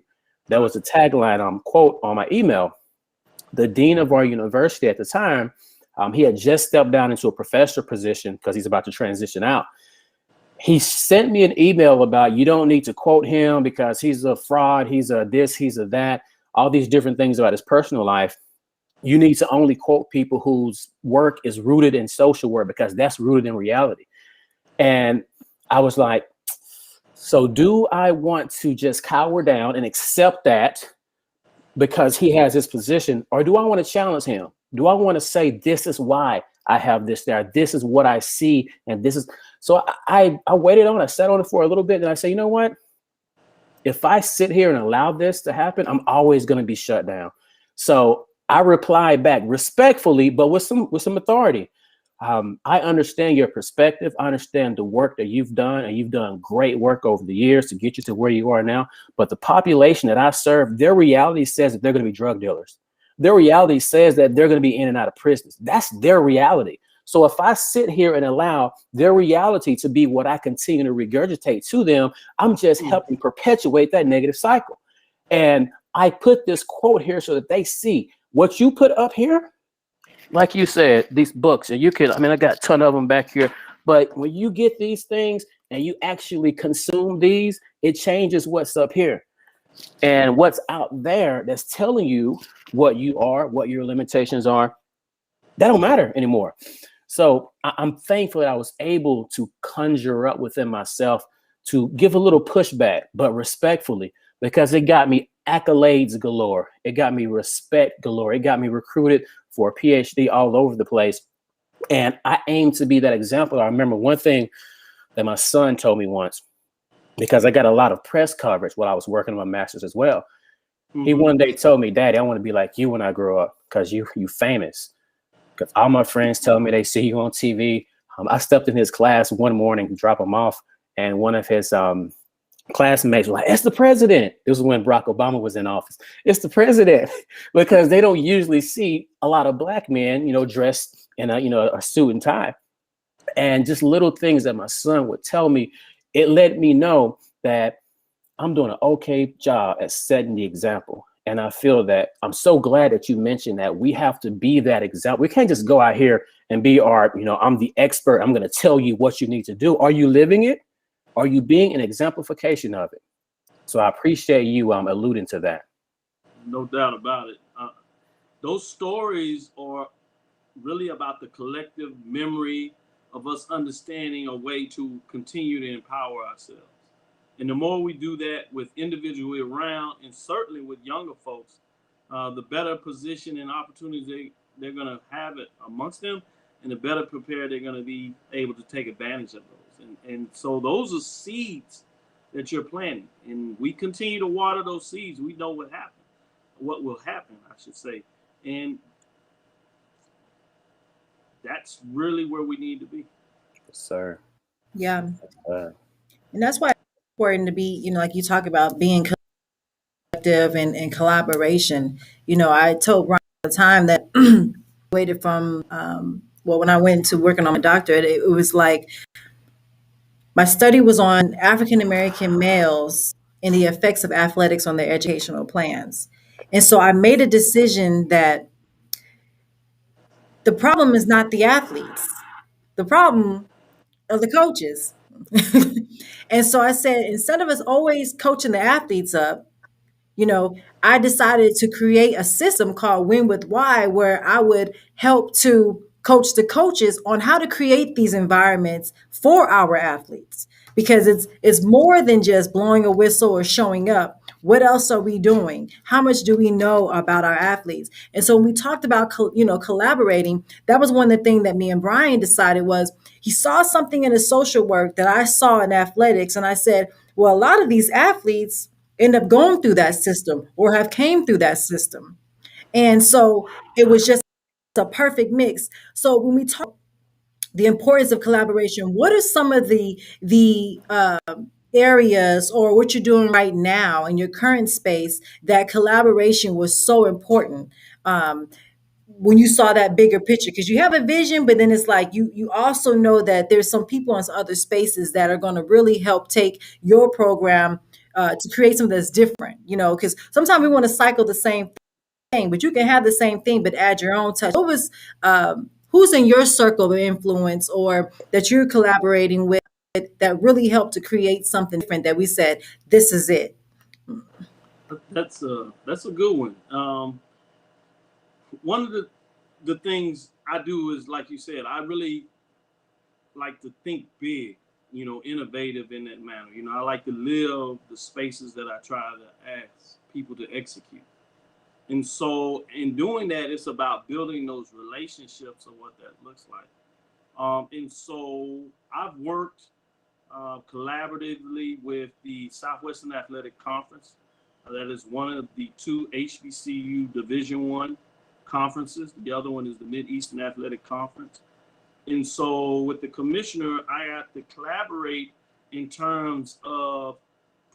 That was a tagline quote on my email. The dean of our university at the time, he had just stepped down into a professor position because he's about to transition out. He sent me an email about, you don't need to quote him because he's a fraud, he's a this, he's a that, all these different things about his personal life. You need to only quote people whose work is rooted in social work, because that's rooted in reality. And I was like, So do I want to just cower down and accept that because he has his position, or do I want to challenge him? Do I want to say, this is why I have this there? This is what I see. And this is, so I waited on, I sat on it for a little bit, and I say, you know what? If I sit here and allow this to happen, I'm always going to be shut down. So I replied back respectfully, but with some authority. I understand your perspective. I understand the work that you've done, and you've done great work over the years to get you to where you are now. But the population that I serve, their reality says that they're going to be drug dealers. Their reality says that they're going to be in and out of prisons. That's their reality. So if I sit here and allow their reality to be what I continue to regurgitate to them, I'm just helping perpetuate that negative cycle. And I put this quote here so that they see what you put up here. Like you said, these books, and you can, I mean, I got a ton of them back here, but when you get these things and you actually consume these, it changes what's up here. And what's out there that's telling you what you are, what your limitations are, that don't matter anymore. So I'm thankful that I was able to conjure up within myself to give a little pushback, but respectfully, because it got me accolades galore. It got me respect galore. It got me recruited for a PhD all over the place. And I aim to be that example. I remember one thing that my son told me once, because I got a lot of press coverage while I was working on my master's as well. Mm-hmm. He one day told me, Daddy, I want to be like you when I grow up, because you famous. Because all my friends tell me they see you on TV. I stepped in his class one morning to drop him off, and one of his classmates were like, "It's the president." This was when Barack Obama was in office. It's the president, because they don't usually see a lot of black men, dressed in a suit and tie. And just little things that my son would tell me, it let me know that I'm doing an okay job at setting the example. And I feel that I'm so glad that you mentioned that we have to be that example. We can't just go out here and be I'm the expert. I'm going to tell you what you need to do. Are you living it? Are you being an exemplification of it? So I appreciate you alluding to that. No doubt about it. Those stories are really about the collective memory of us understanding a way to continue to empower ourselves. And the more we do that with individuals around, and certainly with younger folks, the better position and opportunities they're going to have it amongst them, and the better prepared they're going to be able to take advantage of those. And so those are seeds that you're planting. And we continue to water those seeds. We know what will happen, I should say. And that's really where we need to be. Yes, sir. Yeah. And that's why it's important to be, like you talk about being collective and collaboration. I told Brian at the time that waited from, when I went to working on my doctorate, it was like my study was on African American males and the effects of athletics on their educational plans. And so I made a decision that the problem is not the athletes. The problem are the coaches. And so I said, instead of us always coaching the athletes up, I decided to create a system called Win with Why, where I would help to coach the coaches on how to create these environments for our athletes. Because it's more than just blowing a whistle or showing up. What else are we doing? How much do we know about our athletes? And so when we talked about collaborating, that was one of the things that me and Brian decided was he saw something in his social work that I saw in athletics. And I said, well, a lot of these athletes end up going through that system or have came through that system. And so it was just a perfect mix. So when we talk the importance of collaboration, what are some of the areas or what you're doing right now in your current space that collaboration was so important when you saw that bigger picture? Because you have a vision, but then it's like you also know that there's some people in other spaces that are going to really help take your program to create something that's different, because sometimes we want to cycle the same thing, but you can have the same thing, but add your own touch. What was, who's in your circle of influence or that you're collaborating with that really helped to create something different that we said, this is it? That's a good one. One of the things I do is, like you said, I really like to think big innovative in that manner. I like to live the spaces that I try to ask people to execute. And so in doing that, it's about building those relationships of what that looks like. And so I've worked collaboratively with the Southwestern Athletic Conference. That is one of the two HBCU Division I conferences. The other one is the Mid-Eastern Athletic Conference. And so with the commissioner, I have to collaborate in terms of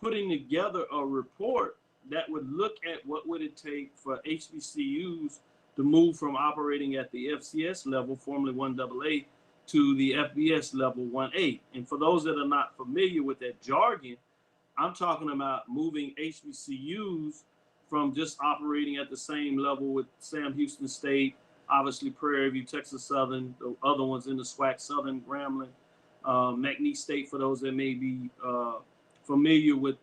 putting together a report that would look at what would it take for HBCUs to move from operating at the FCS level, formerly 1AA, to the FBS level 1A. And for those that are not familiar with that jargon, I'm talking about moving HBCUs from just operating at the same level with Sam Houston State, obviously Prairie View, Texas Southern, the other ones in the SWAC, Southern, Grambling, McNeese State, for those that may be familiar with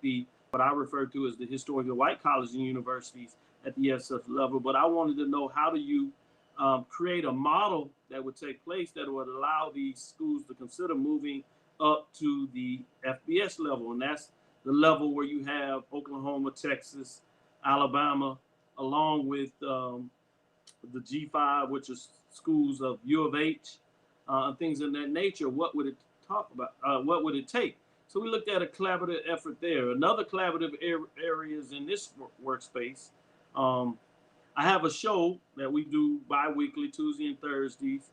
what I refer to as the historical white colleges and universities at the SF level. But I wanted to know, how do you create a model that would take place that would allow these schools to consider moving up to the FBS level? And that's the level where you have Oklahoma, Texas, Alabama, along with the G5, which is schools of U of H, things of that nature. What would it talk about? What would it take? So we looked at a collaborative effort there. Another collaborative areas in this workspace. I have a show that we do bi-weekly, Tuesday and Thursdays,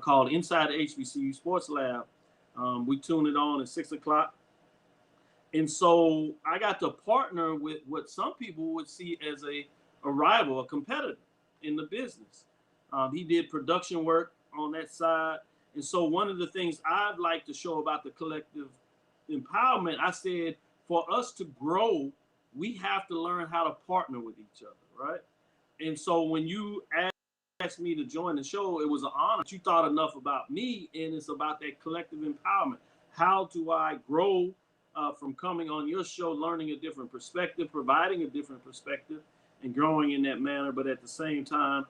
called Inside the HBCU Sports Lab. We tune it on at 6 o'clock. And so I got to partner with what some people would see as a rival, a competitor in the business. He did production work on that side. And so one of the things I'd like to show about the collective empowerment, I said, for us to grow, we have to learn how to partner with each other, right? And so when you asked me to join the show, it was an honor. You thought enough about me, and it's about that collective empowerment. How do I grow from coming on your show, learning a different perspective, providing a different perspective, and growing in that manner? But at the same time,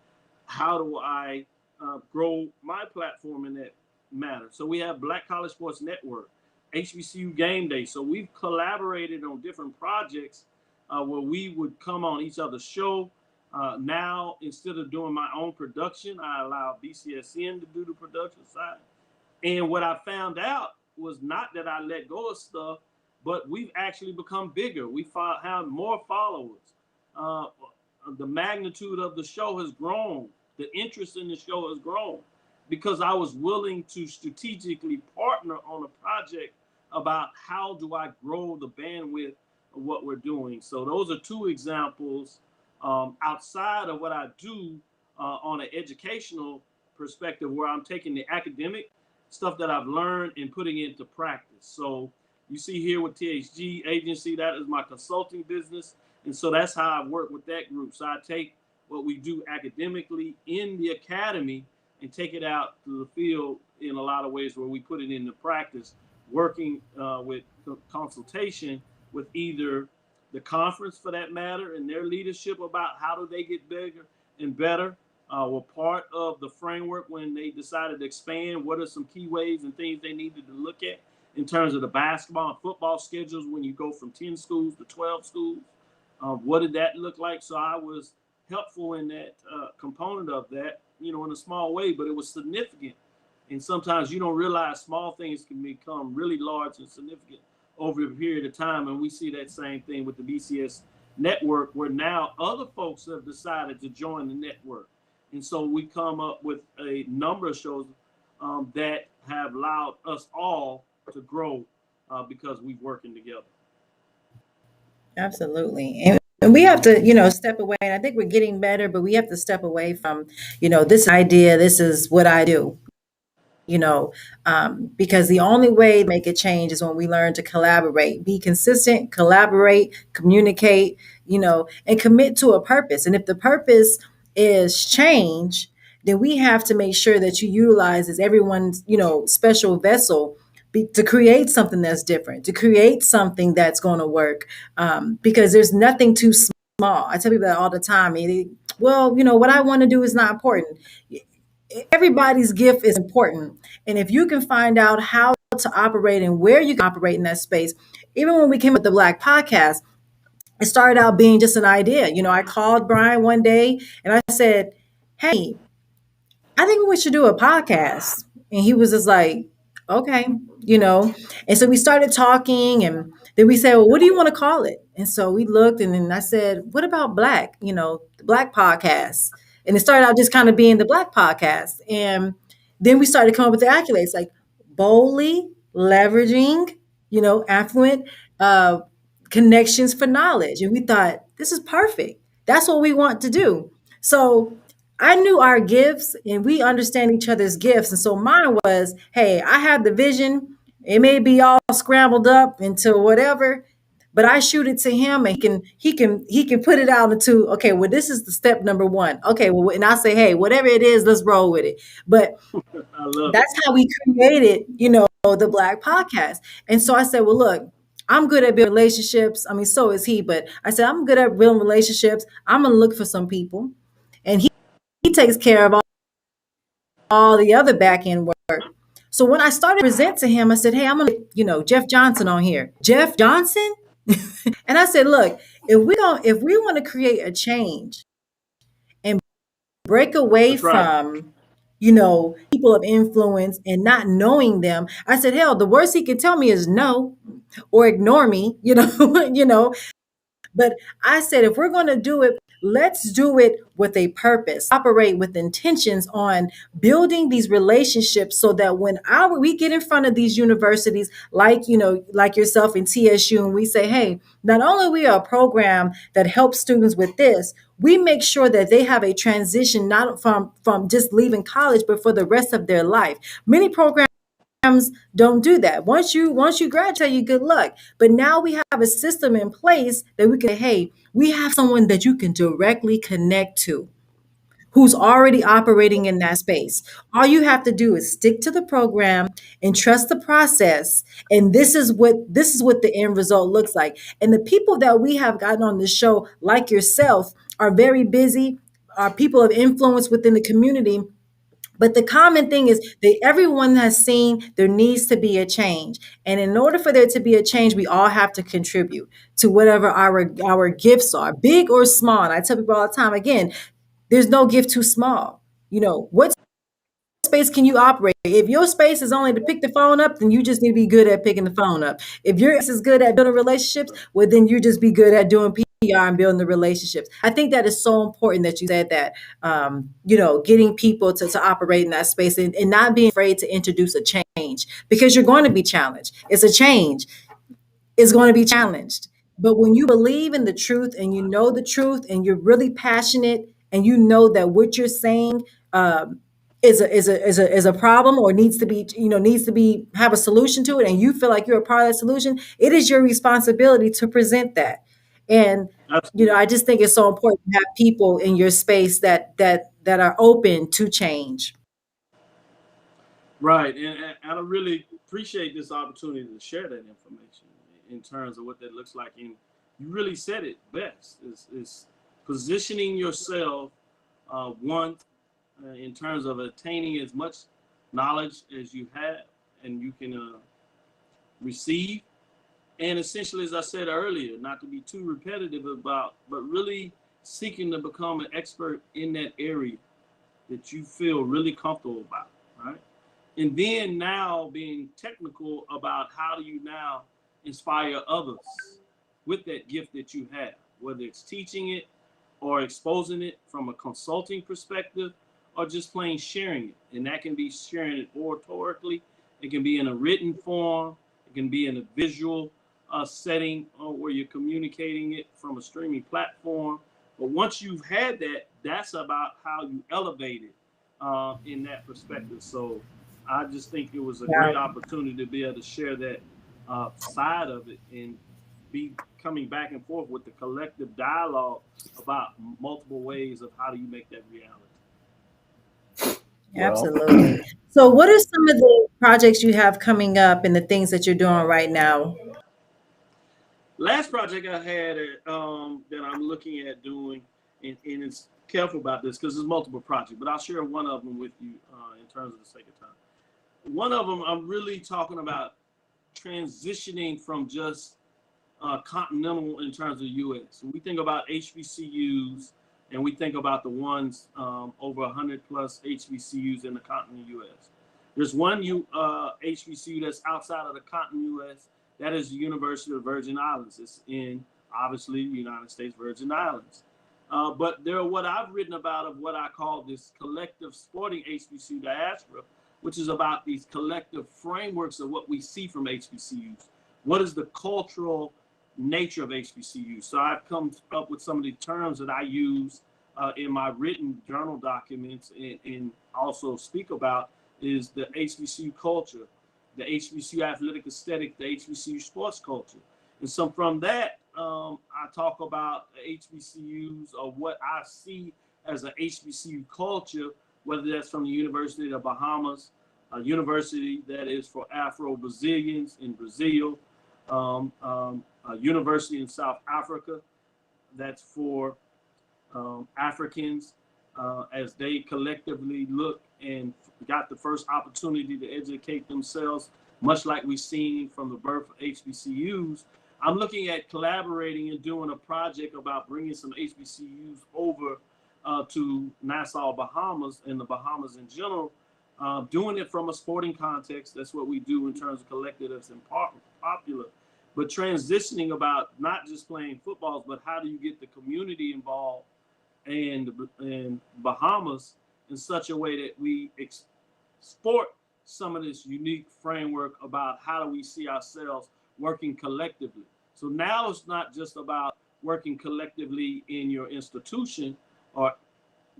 how do I grow my platform in that manner? So we have Black College Sports Network, HBCU Game Day. So we've collaborated on different projects where we would come on each other's show. Now, instead of doing my own production, I allow BCSN to do the production side. And what I found out was not that I let go of stuff, but we've actually become bigger. We have more followers. The magnitude of the show has grown. The interest in the show has grown because I was willing to strategically partner on a project about how do I grow the bandwidth of what we're doing. So those are two examples outside of what I do on an educational perspective, where I'm taking the academic stuff that I've learned and putting it into practice. So you see here with THG Agency, that is my consulting business. And so that's how I work with that group. So I take what we do academically in the academy and take it out to the field in a lot of ways where we put it into practice, working with consultation with either the conference, for that matter, and their leadership about how do they get bigger and better. Were part of the framework when they decided to expand. What are some key ways and things they needed to look at in terms of the basketball and football schedules when you go from 10 schools to 12 schools? What did that look like? So I was helpful in that component of that, in a small way, but it was significant. And sometimes you don't realize small things can become really large and significant over a period of time. And we see that same thing with the BCS network, where now other folks have decided to join the network. And so we come up with a number of shows that have allowed us all to grow because we're working together. Absolutely. And we have to, step away. And I think we're getting better, but we have to step away from, this idea, this is what I do. Because the only way to make a change is when we learn to collaborate, be consistent, collaborate, communicate, and commit to a purpose. And if the purpose is change, then we have to make sure that you utilize as everyone's, special vessel to create something that's different, to create something that's going to work. Because there's nothing too small. I tell people that all the time. Well, what I want to do is not important. Everybody's gift is important. And if you can find out how to operate and where you can operate in that space. Even when we came up with the Black podcast, it started out being just an idea. I called Brian one day and I said, hey, I think we should do a podcast. And he was just like, okay, And so we started talking and then we said, well, what do you want to call it? And so we looked and then I said, what about Black, the Black podcast? And it started out just kind of being the Black podcast. And then we started coming up with the accolades like boldly leveraging, affluent uh, connections for knowledge. And we thought, this is perfect. That's what we want to do. So I knew our gifts and we understand each other's gifts. And so mine was, hey, I have the vision. It may be all scrambled up into whatever, but I shoot it to him and he can put it out into, okay, well, this is the step number one. Okay, well, and I say, hey, whatever it is, let's roll with it. But I love it. that's how we created, the Black podcast. And so I said, well, look, I'm good at building relationships. I mean, so is he, but I said, I'm good at building relationships. I'm going to look for some people. And he takes care of all the other back end work. So when I started to present to him, I said, hey, I'm going to, Jeff Johnson on here. Jeff Johnson? And I said, look, if we want to create a change and break away That's right. from, people of influence and not knowing them, I said, hell, the worst he could tell me is no or ignore me, But I said, if we're going to do it, let's do it with a purpose, operate with intentions on building these relationships so that when we get in front of these universities, like yourself in TSU, and we say, hey, not only we are a program that helps students with this, we make sure that they have a transition, not from just leaving college, but for the rest of their life. Many programs don't do that. Once you graduate, you good luck. But now we have a system in place that we can, hey, we have someone that you can directly connect to who's already operating in that space. All you have to do is stick to the program and trust the process. And this is what the end result looks like. And the people that we have gotten on the show, like yourself, are very busy, are people of influence within the community. But the common thing is that everyone has seen there needs to be a change. And in order for there to be a change, we all have to contribute to whatever our gifts are, big or small. And I tell people all the time, again, there's no gift too small. What space can you operate? If your space is only to pick the phone up, then you just need to be good at picking the phone up. If your space is good at building relationships, well, then you just be good at doing PR and building the relationships. I think that is so important that you said that, getting people to operate in that space and not being afraid to introduce a change because you're going to be challenged. It's a change. It's going to be challenged. But when you believe in the truth and you know the truth and you're really passionate and you know that what you're saying is a problem or needs to be have a solution to it, and you feel like you're a part of that solution, it is your responsibility to present that. And Absolutely. I just think it's so important to have people in your space that are open to change. Right. And I really appreciate this opportunity to share that information in terms of what that looks like. And you really said it best is positioning yourself, one, in terms of attaining as much knowledge as you have and you can receive. And essentially, as I said earlier, not to be too repetitive but really seeking to become an expert in that area that you feel really comfortable about, right? And then now being technical about how do you now inspire others with that gift that you have, whether it's teaching it or exposing it from a consulting perspective or just plain sharing it. And that can be sharing it oratorically. It can be in a written form. It can be in a visual setting where you're communicating it from a streaming platform. But once you've had that, that's about how you elevate it in that perspective. So I just think it was a great opportunity to be able to share that side of it and be coming back and forth with the collective dialogue about multiple ways of how do you make that reality. Absolutely. So what are some of the projects you have coming up and the things that you're doing right now? Last project I had that I'm looking at doing, and it's careful about this because there's multiple projects, but I'll share one of them with you in terms of the sake of time. one of them, I'm really talking about transitioning from just continental in terms of U.S. When we think about HBCUs and we think about the ones over 100 plus HBCUs in the continental U.S. There's one HBCU that's outside of the continental U.S. That is the University of the Virgin Islands. It's in, obviously, the United States Virgin Islands. But there are what I've written about of what I call this collective sporting HBCU diaspora, which is about these collective frameworks of what we see from HBCUs. What is the cultural nature of HBCUs? So I've come up with some of the terms that I use in my written journal documents and also speak about is the HBCU culture, the HBCU athletic aesthetic, the HBCU sports culture. And so from that, I talk about HBCUs or what I see as an HBCU culture, whether that's from the University of the Bahamas, a university that is for Afro-Brazilians in Brazil, a university in South Africa that's for Africans as they collectively look and got the first opportunity to educate themselves, much like we've seen from the birth of HBCUs. I'm looking at collaborating and doing a project about bringing some HBCUs over to Nassau, Bahamas, and the Bahamas in general, doing it from a sporting context. That's what we do in terms of collectives and popular, but transitioning about not just playing footballs, but how do you get the community involved in Bahamas in such a way that we export some of this unique framework about how do we see ourselves working collectively. So now it's not just about working collectively in your institution or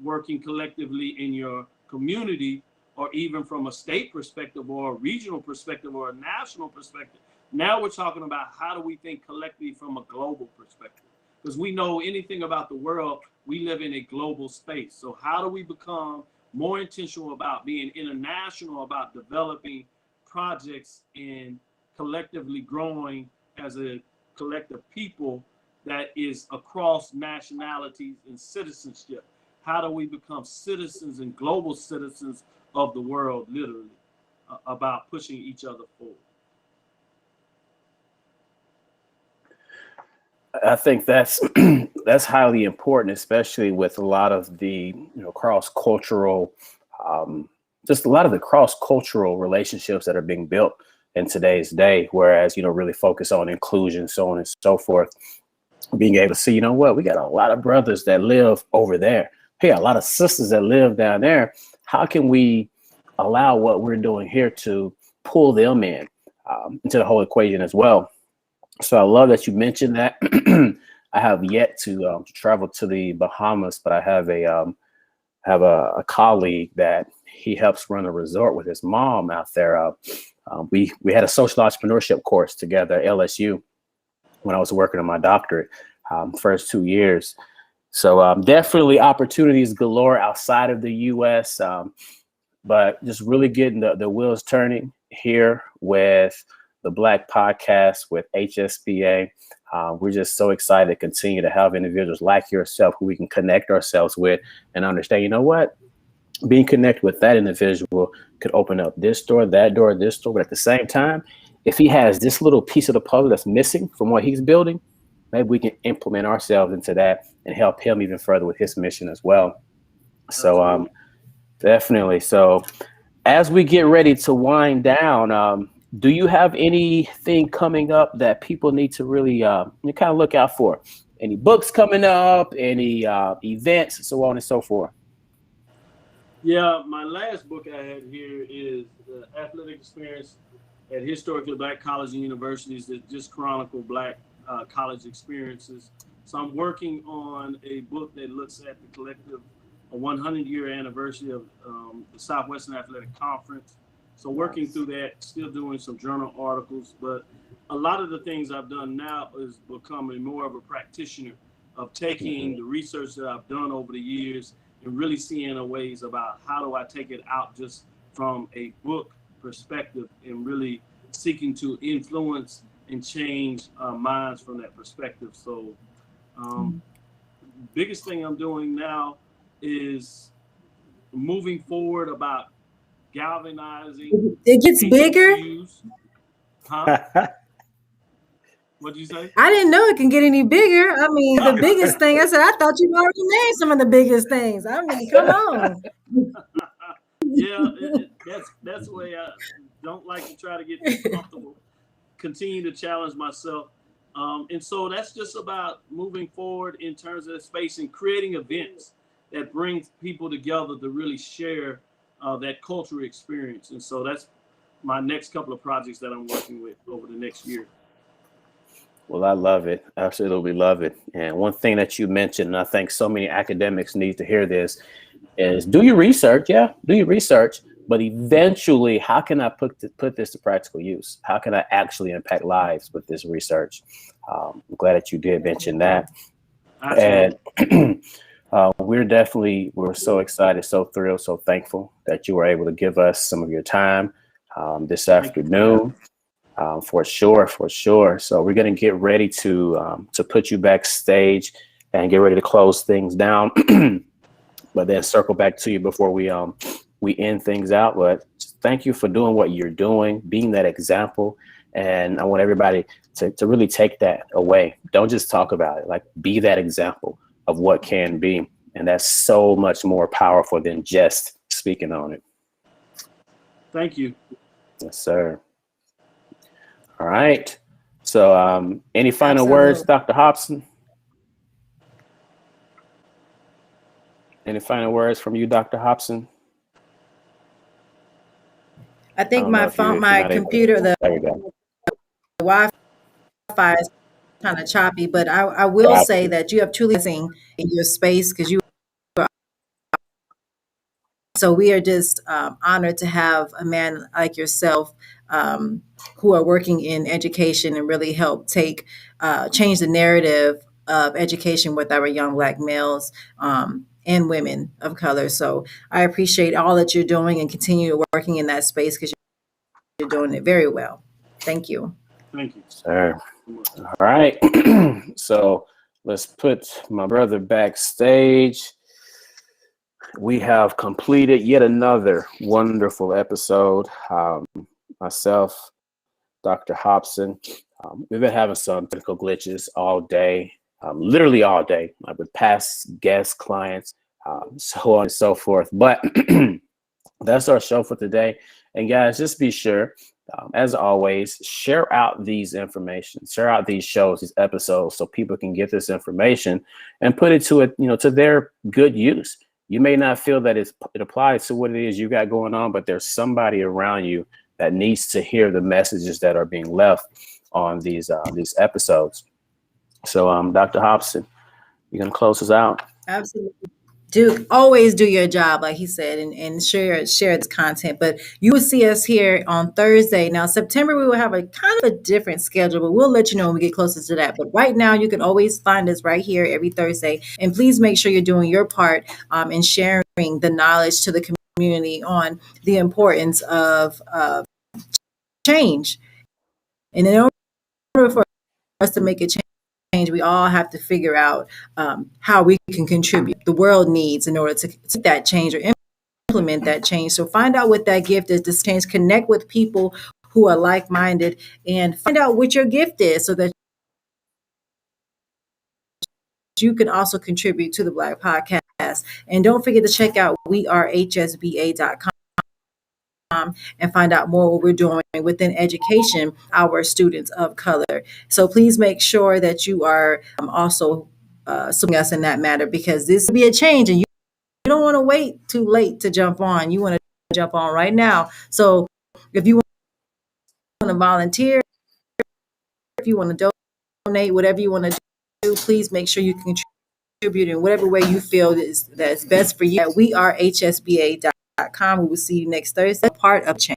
working collectively in your community or even from a state perspective or a regional perspective or a national perspective. Now we're talking about how do we think collectively from a global perspective? Because we know anything about the world, we live in a global space. So how do we become more intentional about being international, about developing projects and collectively growing as a collective people that is across nationalities and citizenship? How do we become citizens and global citizens of the world, literally, about pushing each other forward? I think that's that's highly important, especially with a lot of the cross-cultural, just a lot of the cross-cultural relationships that are being built in today's day. Whereas really focus on inclusion, so on and so forth. Being able to see, we got a lot of brothers that live over there. Hey, a lot of sisters that live down there. How can we allow what we're doing here to pull them in into the whole equation as well? So I love that you mentioned that. I have yet to travel to the Bahamas, but I have a colleague that he helps run a resort with his mom out there. We had a social entrepreneurship course together at LSU when I was working on my doctorate, first 2 years. So definitely opportunities galore outside of the U.S., but just really getting the wheels turning here with the Black podcast with HBCA. We're just so excited to continue to have individuals like yourself who we can connect ourselves with and understand, being connected with that individual could open up this door, that door, this door. But at the same time, if he has this little piece of the puzzle that's missing from what he's building, maybe we can implement ourselves into that and help him even further with his mission as well. So definitely. So as we get ready to wind down, do you have anything coming up that people need to really kind of look out for? Any books coming up, any events, so on and so forth? Yeah, my last book I had here is the athletic experience at historically Black colleges and universities that just chronicle Black college experiences. So I'm working on a book that looks at the collective 100-year anniversary of the Southwestern Athletic Conference. So working through that, still doing some journal articles, but a lot of the things I've done now is becoming more of a practitioner of taking the research that I've done over the years and really seeing ways about how do I take it out just from a book perspective and really seeking to influence and change minds from that perspective. So biggest thing I'm doing now is moving forward about galvanizing It gets bigger. HBCUs. Huh? What'd you say? I didn't know it can get any bigger. I mean, the biggest thing, I said, I thought you already named some of the biggest things. I mean, come on. Yeah, that's the way I don't like to try to get too comfortable. Continue to challenge myself. And so that's just about moving forward in terms of the space and creating events that bring people together to really share that cultural experience. And so that's my next couple of projects that I'm working with over the next year. Well, I love it. Absolutely love it. And one thing that you mentioned, and I think so many academics need to hear this, is do your research. Yeah, do your research. But eventually, how can I put this to practical use? How can I actually impact lives with this research? I'm glad that you did mention that. Absolutely. And we're so excited, so thrilled, so thankful that you were able to give us some of your time this afternoon. For sure. So we're going to get ready to put you backstage and get ready to close things down, but then circle back to you before we end things out. But thank you for doing what you're doing, being that example. And I want everybody to really take that away. Don't just talk about it, like be that example of what can be. And that's so much more powerful than just speaking on it. Thank you. Yes, sir. All right. So any final words, Dr. Hobson? Any final words from you, Dr. Hobson? I think my phone, my computer, the Wi-Fi is kind of choppy, but I will say that you have truly in your space because you. So we are just honored to have a man like yourself who are working in education and really help change the narrative of education with our young Black males and women of color. So I appreciate all that you're doing and continue working in that space because you're doing it very well. Thank you. Thank you, sir. All right. So let's put my brother backstage. We have completed yet another wonderful episode. Myself, Dr. Hobson, we've been having some technical glitches all day, literally all day, with past guests, clients, so on and so forth. But that's our show for today. And guys, just be sure, as always, share out these information, share out these shows, these episodes, so people can get this information and put it to their good use. You may not feel that it applies to what it is you got going on, but there's somebody around you that needs to hear the messages that are being left on these episodes. So, Dr. Hobson, you gonna close us out? Absolutely. Always do your job, like he said, and share this content. But you will see us here on Thursday. Now, September, we will have a kind of a different schedule, but we'll let you know when we get closer to that. But right now, you can always find us right here every Thursday. And please make sure you're doing your part in sharing the knowledge to the community on the importance of change. And in order for us to make a change, we all have to figure out how we can contribute. The world needs in order to take that change or implement that change. So find out what that gift is, this change, connect with people who are like-minded, and find out what your gift is so that you can also contribute to the Black Podcast. And don't forget to check out wearehsba.com and find out more what we're doing within education, our students of color. So please make sure that you are also supporting us in that matter, because this will be a change and you don't want to wait too late to jump on. You want to jump on right now. So if you want to volunteer, if you want to donate, whatever you want to do, please make sure you contribute in whatever way you feel that's best for you. At wearehsba.com. We will see you next Thursday. Part of change.